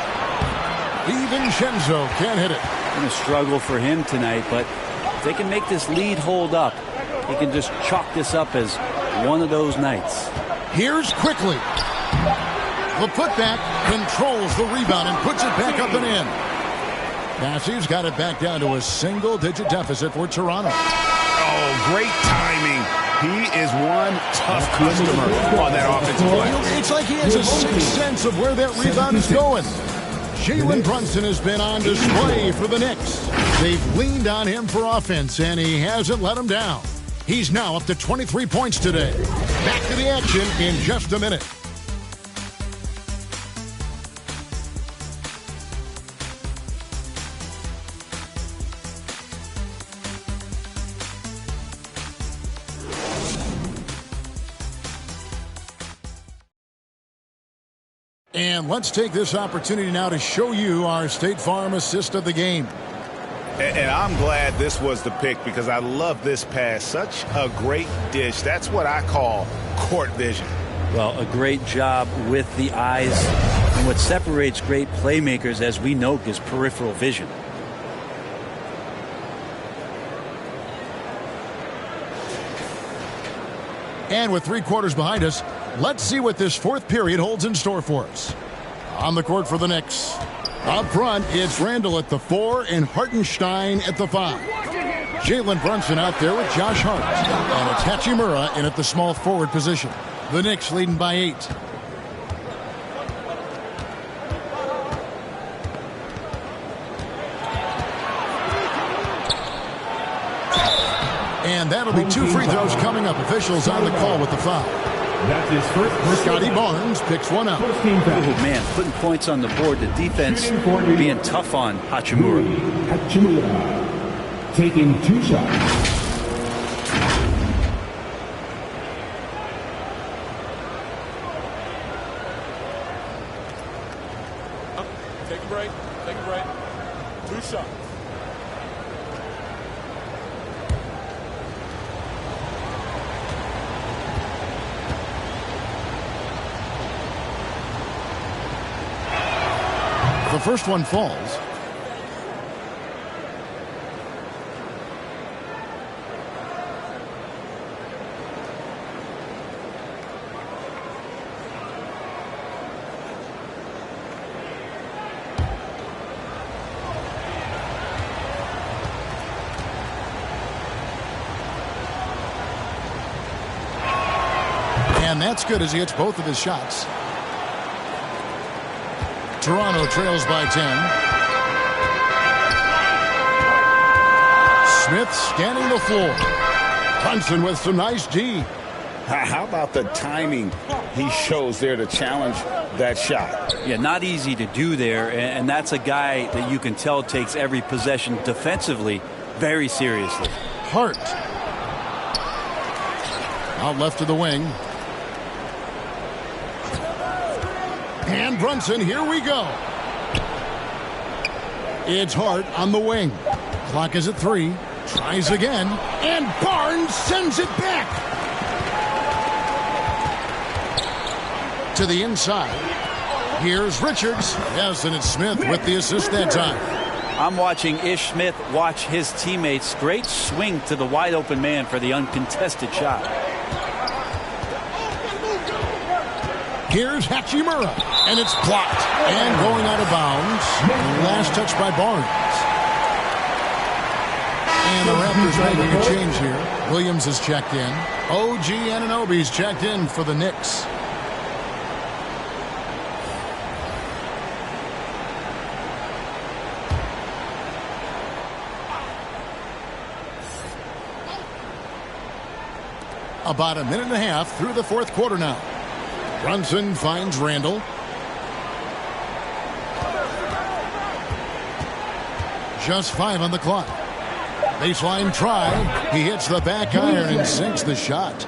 DiVincenzo can't hit it. Going to struggle for him tonight, but if they can make this lead hold up, he can just chalk this up as one of those nights. Here's Quickly. The putback controls the rebound and puts it back up and in. Massey's got it back down to a single-digit deficit for Toronto. Oh, great timing. He is one tough customer on that offensive play. It's like he has a sixth sense of where that rebound is going. Jalen Brunson has been on display for the Knicks. They've leaned on him for offense, and he hasn't let them down. He's now up to 23 points today. Back to the action in just a minute. And let's take this opportunity now to show you our State Farm assist of the game. And I'm glad this was the pick because I love this pass. Such a great dish. That's what I call court vision. Well, a great job with the eyes. And what separates great playmakers, as we know, is peripheral vision. And with 3 quarters behind us, let's see what this fourth period holds in store for us. On the court for the Knicks. Up front, it's Randall at the 4 and Hartenstein at the 5. Jalen Brunson out there with Josh Hart. And it's Hachimura in at the small forward position. The Knicks leading by 8. And that'll be 2 free throws coming up. Officials on the call with the foul. That's his first. Scotty Barnes picks one up. Oh, man, putting points on the board. The defense being tough on Hachimura. Hachimura taking 2 shots. Take a break. Take a break. 2 shots. The first one falls. And that's good as he hits both of his shots. Toronto trails by 10. Smith scanning the floor. Brunson with some nice D. How about the timing he shows there to challenge that shot? Yeah, not easy to do there, and that's a guy that you can tell takes every possession defensively very seriously. Hart. Out left to the wing. And Brunson, here we go. It's Hart on the wing. Clock is at 3. Tries again, and Barnes sends it back. To the inside. Here's Richards. Yes, and it's Smith with the assist that time. I'm watching Ish Smith watch his teammates. Great swing to the wide open man for the uncontested shot. Here's Hachimura, and it's blocked. And going out of bounds. Last touch by Barnes. And the Raptors making a change here. Williams is checked in. OG Anunoby's checked in for the Knicks. About a minute and a half through the fourth quarter now. Brunson finds Randall. Just 5 on the clock. Baseline try. He hits the back iron and sinks the shot.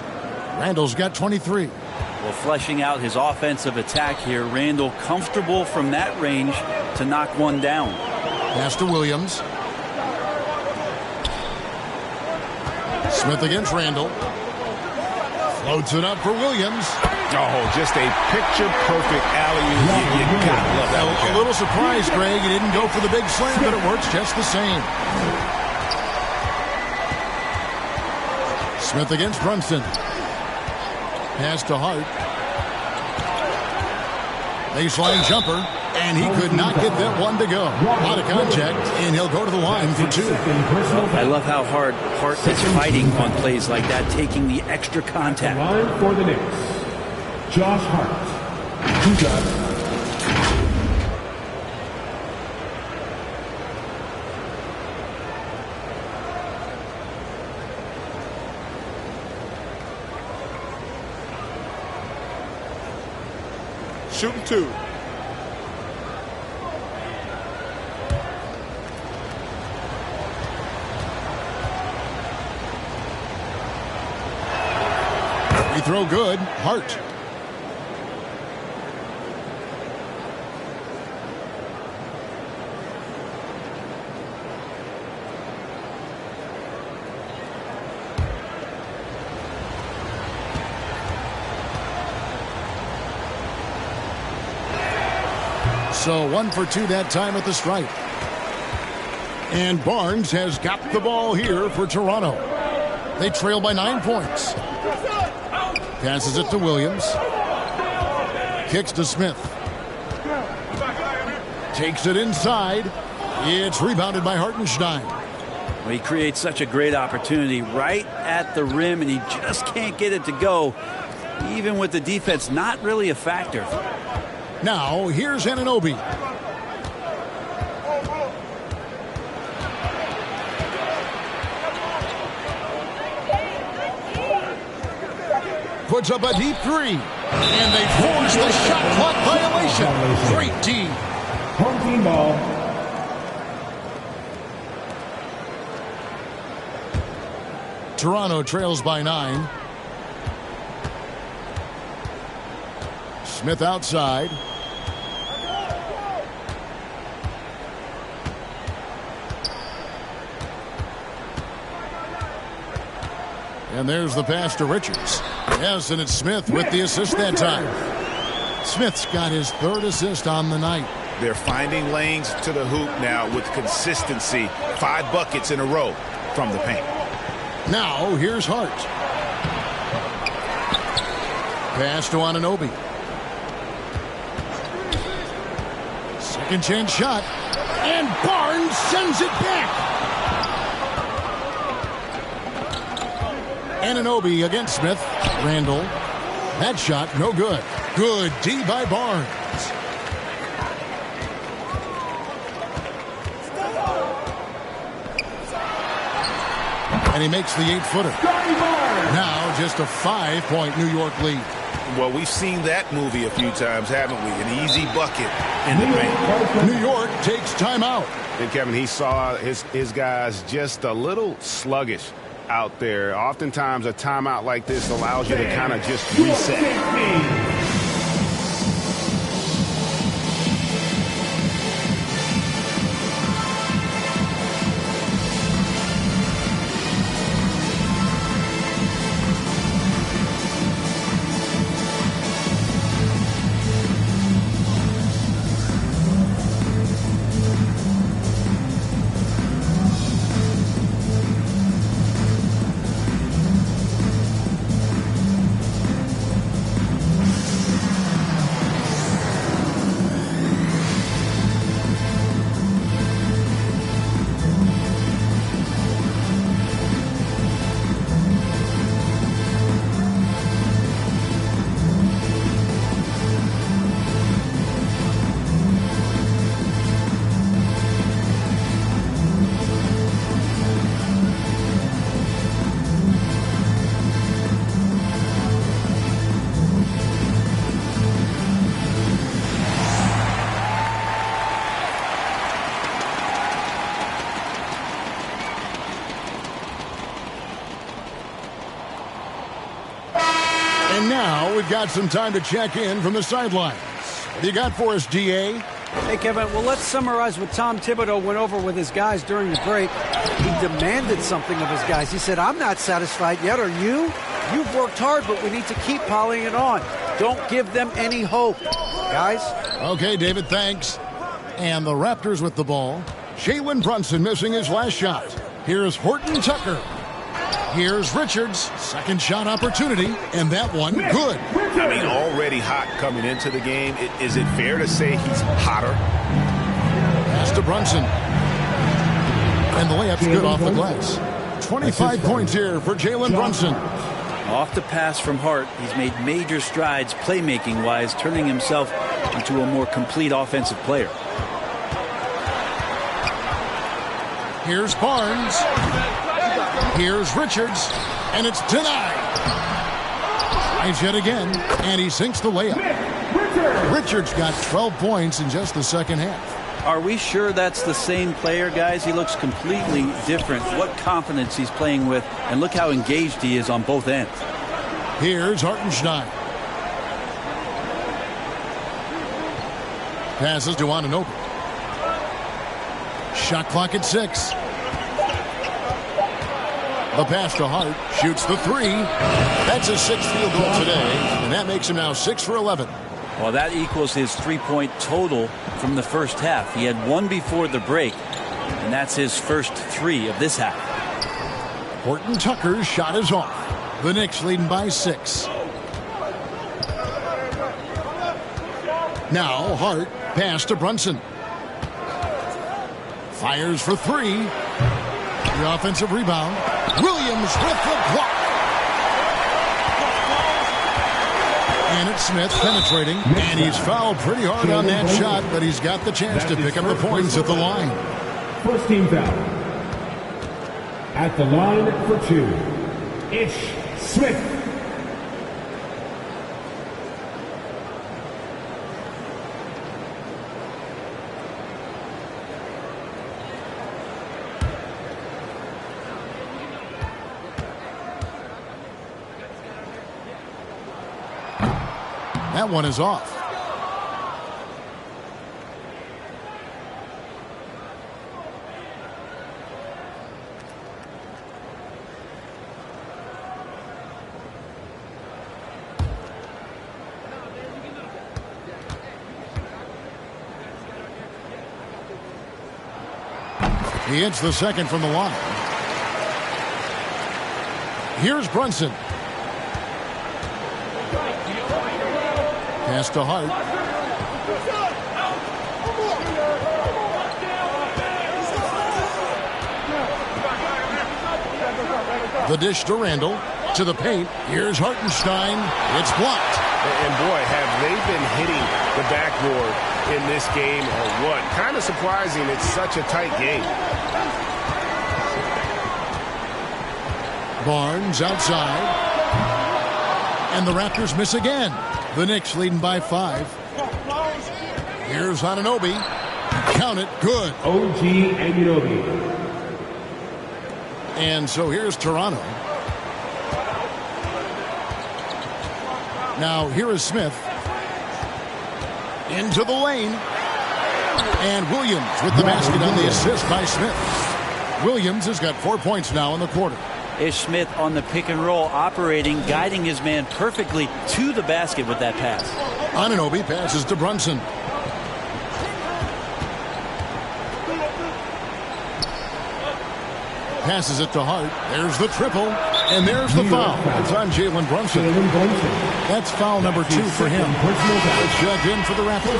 Randall's got 23. Well, fleshing out his offensive attack here. Randall comfortable from that range to knock one down. Pass to Williams. Smith against Randall. Floats it up for Williams. Oh, just a picture-perfect alley-oop. You gotta love that. A little surprised, Greg. He didn't go for the big slam, but it works just the same. Smith against Brunson. Pass to Hart. Baseline jumper, and he could not get that one to go. A lot of contact, and he'll go to the line for 2. I love how hard Hart is fighting on plays like that, taking the extra contact. Line for the Knicks, Josh Hart. 2 shots. Shooting 2. Free throw good. Hart. So 1 for 2 that time at the stripe. And Barnes has got the ball here for Toronto. They trail by 9 points. Passes it to Williams. Kicks to Smith. Takes it inside. It's rebounded by Hartenstein. Well, he creates such a great opportunity right at the rim, and he just can't get it to go, even with the defense not really a factor. Now, here's Anunoby. Puts up a deep 3. And they force the shot clock violation. Great D. Home team ball. Toronto trails by 9. Smith outside. And there's the pass to Richards. Yes, and it's Smith with the assist that time. Smith's got his 3rd assist on the night. They're finding lanes to the hoop now with consistency. 5 buckets in a row from the paint. Now, here's Hart. Pass to Anunoby. Second chance shot. And Barnes sends it back. Anunoby against Smith. Randall. That shot, no good. Good D by Barnes. And he makes the 8-footer. Now just a 5-point New York lead. Well, we've seen that movie a few times, haven't we? An easy bucket in the paint. New York takes timeout. And Kevin, he saw his guys just a little sluggish out there. Oftentimes a timeout like this allows you to kind of just reset. Now we've got some time to check in from the sidelines. What do you got for us, DA? Hey, Kevin, well, let's summarize what Tom Thibodeau went over with his guys during the break. He demanded something of his guys. He said, I'm not satisfied yet, are you? You've worked hard, but we need to keep piling it on. Don't give them any hope, guys. Okay, David, thanks. And the Raptors with the ball. Jalen Brunson missing his last shot. Here's Horton Tucker. Here's Richards. Second shot opportunity, and that one good. I mean, already hot coming into the game. Is it fair to say he's hotter? Pass to Brunson. And the layup's good off the glass. 25 points here for Jalen Brunson. Off the pass from Hart, he's made major strides playmaking-wise, turning himself into a more complete offensive player. Here's Barnes. Here's Richards. And it's denied. Tries yet again, and he sinks the layup. Richards got 12 points in just the second half. Are we sure that's the same player, guys? He looks completely different. What confidence he's playing with, and look how engaged he is on both ends. Here's Hartenstein. Passes to Anunoby. Shot clock at 6. The pass to Hart. Shoots the 3. That's his 6th field goal today, and that makes him now 6 for 11. Well, that equals his three-point total from the first half. He had one before the break, and that's his first 3 of this half. Horton Tucker's shot is off. The Knicks leading by 6. Now Hart, pass to Brunson. Fires for 3. The offensive rebound. Williams with the block. And it's Smith penetrating, and he's fouled pretty hard on that shot, but he's got the chance to pick up the points at the line. First team foul. At the line for 2, Ish Smith. That one is off. He hits the second from the line. Here's Brunson. Pass to Hart. The dish to Randall. To the paint. Here's Hartenstein. It's blocked. And boy, have they been hitting the backboard in this game or what? Kind of surprising. It's such a tight game. Barnes outside. And the Raptors miss again. The Knicks leading by 5. Here's Anunoby. Count it. Good. OG Anunoby. And so here's Toronto. Now here is Smith. Into the lane. And Williams with the basket on the assist by Smith. Williams has got 4 points now in the quarter. Ish Smith on the pick and roll, operating, guiding his man perfectly to the basket with that pass. Anunoby passes to Brunson. Passes it to Hart. There's the triple. And there's the foul. It's on Jalen Brunson. That's foul number 2 for him. Check in for the Raptors.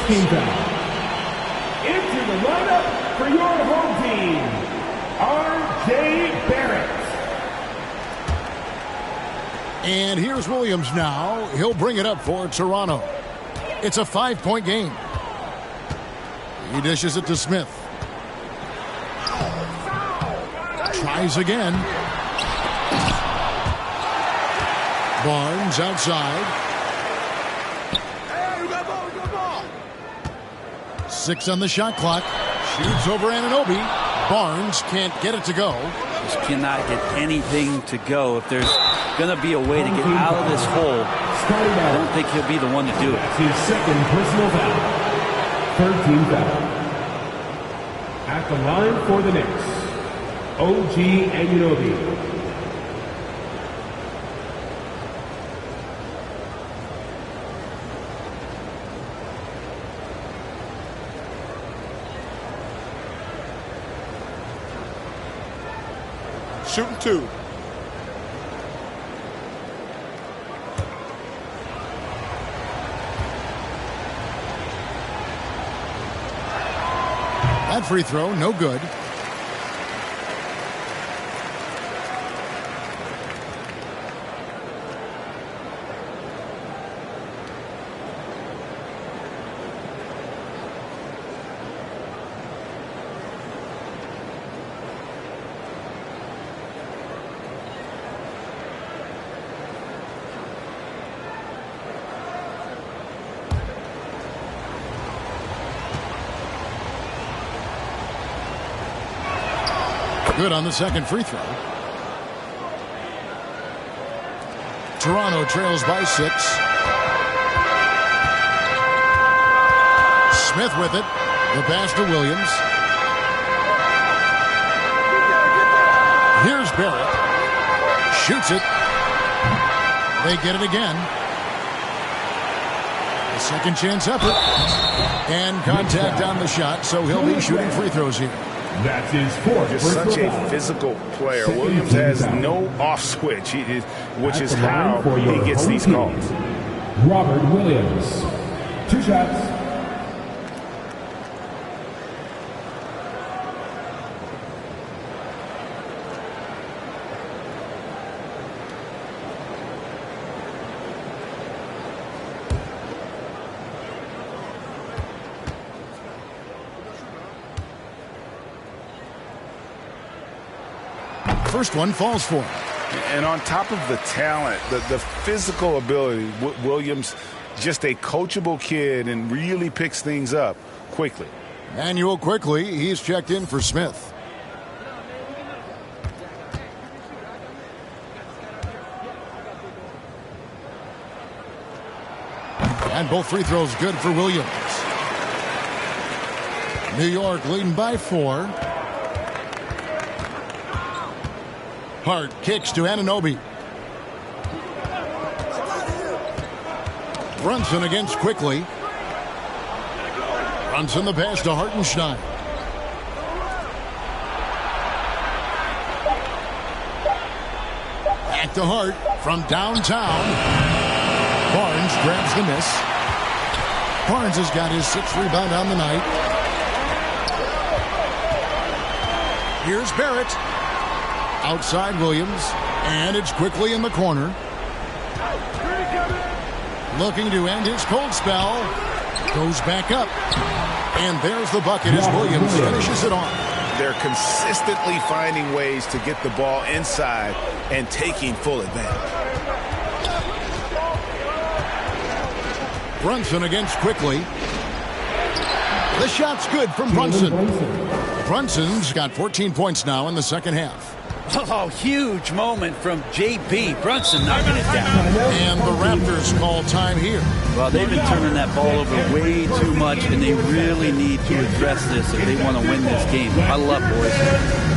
Into the lineup for your home team, R.J. Barrett. And here's Williams now. He'll bring it up for Toronto. It's a 5-point game. He dishes it to Smith. Tries again. Barnes outside. 6 on the shot clock. Shoots over Anunoby. Barnes can't get it to go. Just cannot get anything to go. If there's going to be a way to get out of this hole, I don't think he'll be the one to do it. His second personal foul. Third team foul. At the line for the Knicks, OG Anunoby. Shooting 2. That free throw, no good. Good on the second free throw. Toronto trails by 6. Smith with it. The pass to Williams. Here's Barrett. Shoots it. They get it again. A second chance effort. And contact on the shot, so he'll be shooting free throws here. That's his fourth. Just such a physical player. Williams has no off switch, which is how he gets these calls. Robert Williams. 2 shots. First one falls for him. And on top of the talent, the physical ability, Williams just a coachable kid and really picks things up quickly. Manuel quickly, he's checked in for Smith. And both free throws good for Williams. New York leading by 4. Hart kicks to Anunoby. Brunson against quickly. Brunson the pass to Hartenstein. Back to Hart from downtown. Barnes grabs the miss. Barnes has got his 6th rebound on the night. Here's Barrett. Outside Williams, and it's quickly in the corner. Looking to end his cold spell. Goes back up. And there's the bucket as Williams finishes it off. They're consistently finding ways to get the ball inside and taking full advantage. Brunson against quickly. The shot's good from Brunson. Brunson's got 14 points now in the second half. Oh, huge moment from J.B. Brunson knocking it down. And the Raptors call time here. Well, they've been turning that ball over way too much, and they really need to address this if they want to win this game. Huddle up, boys.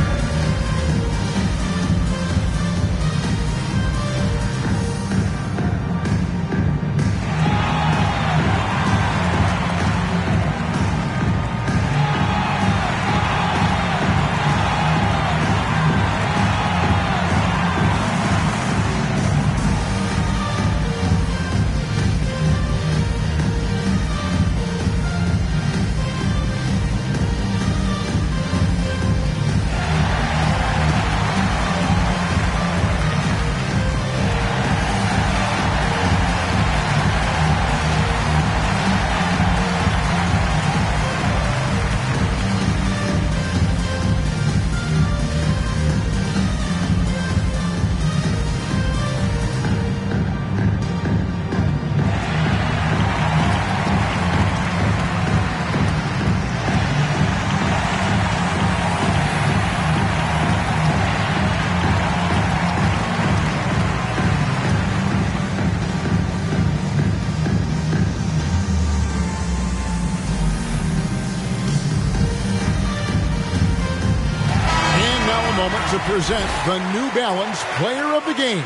present the New Balance Player of the Game,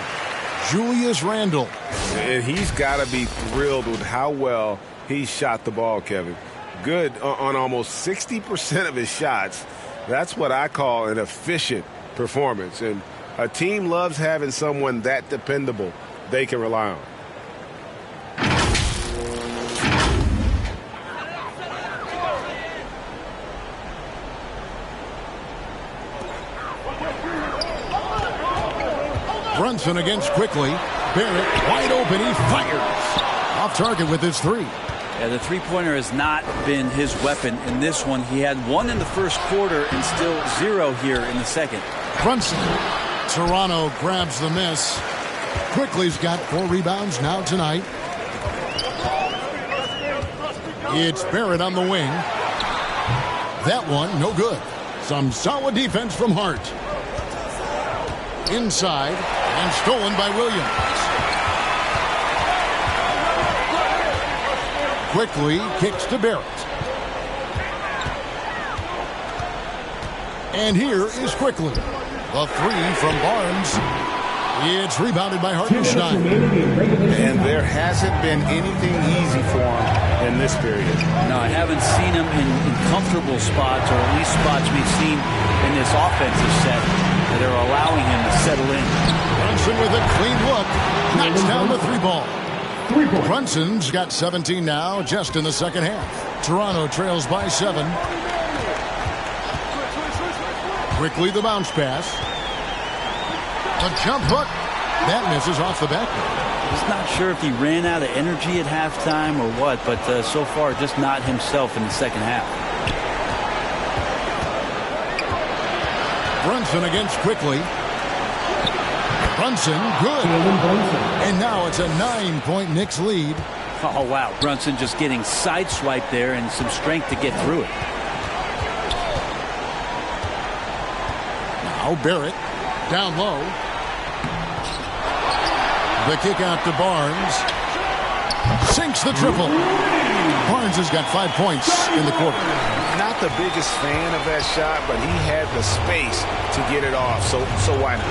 Julius Randle. And he's got to be thrilled with how well he shot the ball, Kevin. Good on almost 60% of his shots. That's what I call an efficient performance. And a team loves having someone that dependable they can rely on. Brunson against Quickly. Barrett wide open. He fires. Off target with his three. Yeah, the three-pointer has not been his weapon in this one. He had one in the first quarter and still 0 here in the second. Brunson. Toronto grabs the miss. Quickly's got 4 rebounds now tonight. It's Barrett on the wing. That one, no good. Some solid defense from Hart. Inside, and stolen by Williams. Quickly kicks to Barrett. And here is Quickly. The three from Barnes. It's rebounded by Hartenstein. And there hasn't been anything easy for him in this period. No, I haven't seen him in comfortable spots, or at least spots we've seen in this offensive set that are allowing him to settle in. Brunson with a clean look. Knocks down the three ball. Brunson's got 17 now, just in the second half. Toronto trails by 7. Quickly the bounce pass. A jump hook. That misses off the back. Just not sure if he ran out of energy at halftime or what, but so far just not himself in the second half. Brunson against Quickly. Brunson, good. And now it's a 9-point Knicks lead. Oh, wow. Brunson just getting sideswiped there and some strength to get through it. Now Barrett down low. The kick out to Barnes. Sinks the triple. Barnes has got 5 points in the quarter. Not the biggest fan of that shot, but he had the space to get it off, so why not?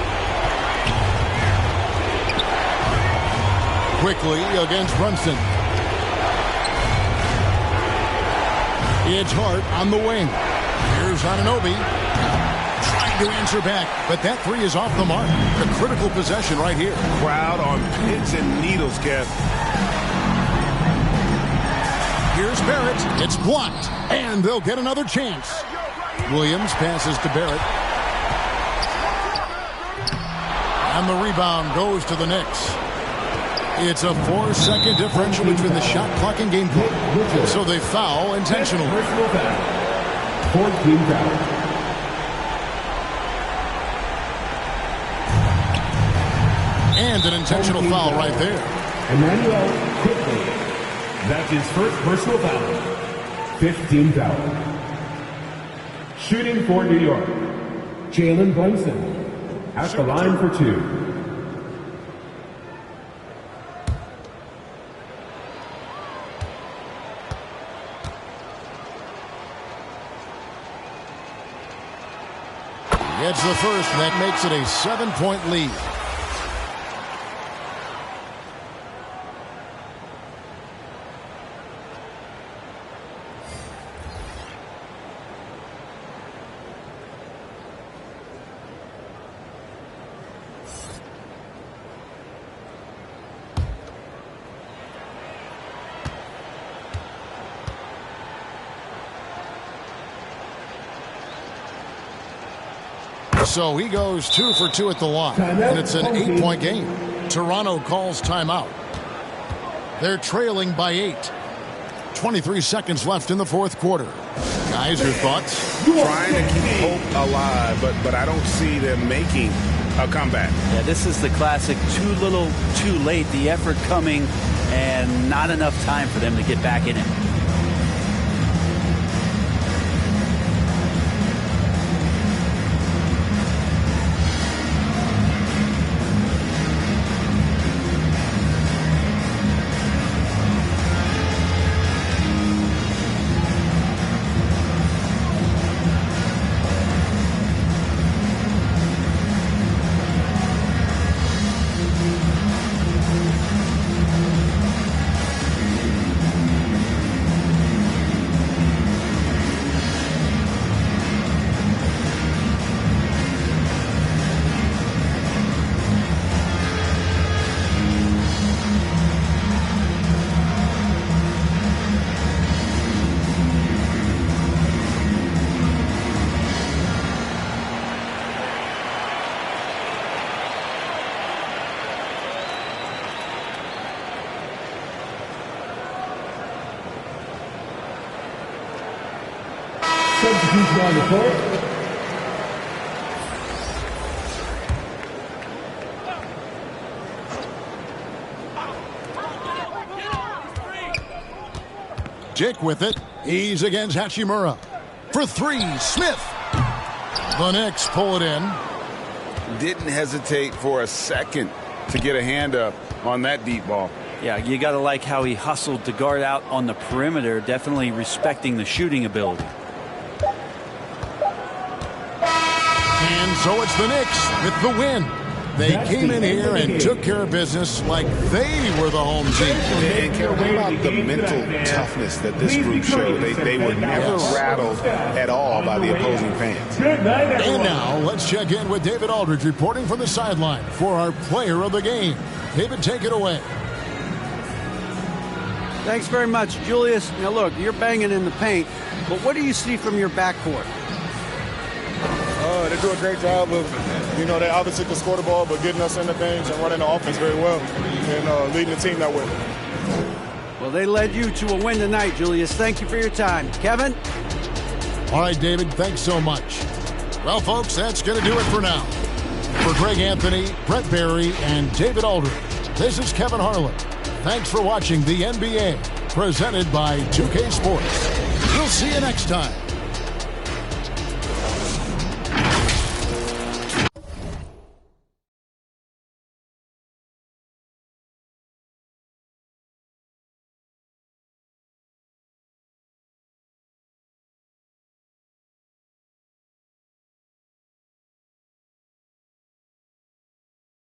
Quickly against Brunson. It's Hart on the wing. Here's Anunoby. Trying to answer back, but that three is off the mark. The critical possession right here. Crowd on pins and needles, Kev. Here's Barrett. It's blocked, and they'll get another chance. Williams passes to Barrett. And the rebound goes to the Knicks. It's a 4-second differential between the shot clock and game clock. So they foul intentionally. 14 foul. And an intentional foul right there. Emmanuel Quickly. That's his first personal foul. 15 foul. Shooting for New York, Jalen Brunson. At the line for 2. Gets the first, and that makes it a 7-point lead. So he goes 2 for 2 at the line, and it's an 8-point game. Toronto calls timeout. They're trailing by 8. 23 seconds left in the fourth quarter. Guys, your thoughts? Trying to keep hope alive, but I don't see them making a comeback. Yeah, this is the classic too little, too late. The effort coming and not enough time for them to get back in it. Substitution on the court. Jake with it. He's against Hachimura. For three, Smith. The Knicks pull it in. Didn't hesitate for a second to get a hand up on that deep ball. Yeah, you got to like how he hustled to guard out on the perimeter, definitely respecting the shooting ability. And so it's the Knicks with the win. They came in here and took care of business like they were the home team. And Kevin, how about the mental toughness that this group showed? They were never rattled at all by the opposing fans. And now let's check in with David Aldridge reporting from the sideline for our player of the game. David, take it away. Thanks very much, Julius. Now look, you're banging in the paint, but what do you see from your backcourt? They do a great job of, they obviously can score the ball, but getting us in the things and running the offense very well and leading the team that way. Well, they led you to a win tonight, Julius. Thank you for your time. Kevin? All right, David, thanks so much. Well, folks, that's going to do it for now. For Greg Anthony, Brett Barry, and David Aldridge, this is Kevin Harlan. Thanks for watching the NBA, presented by 2K Sports. We'll see you next time.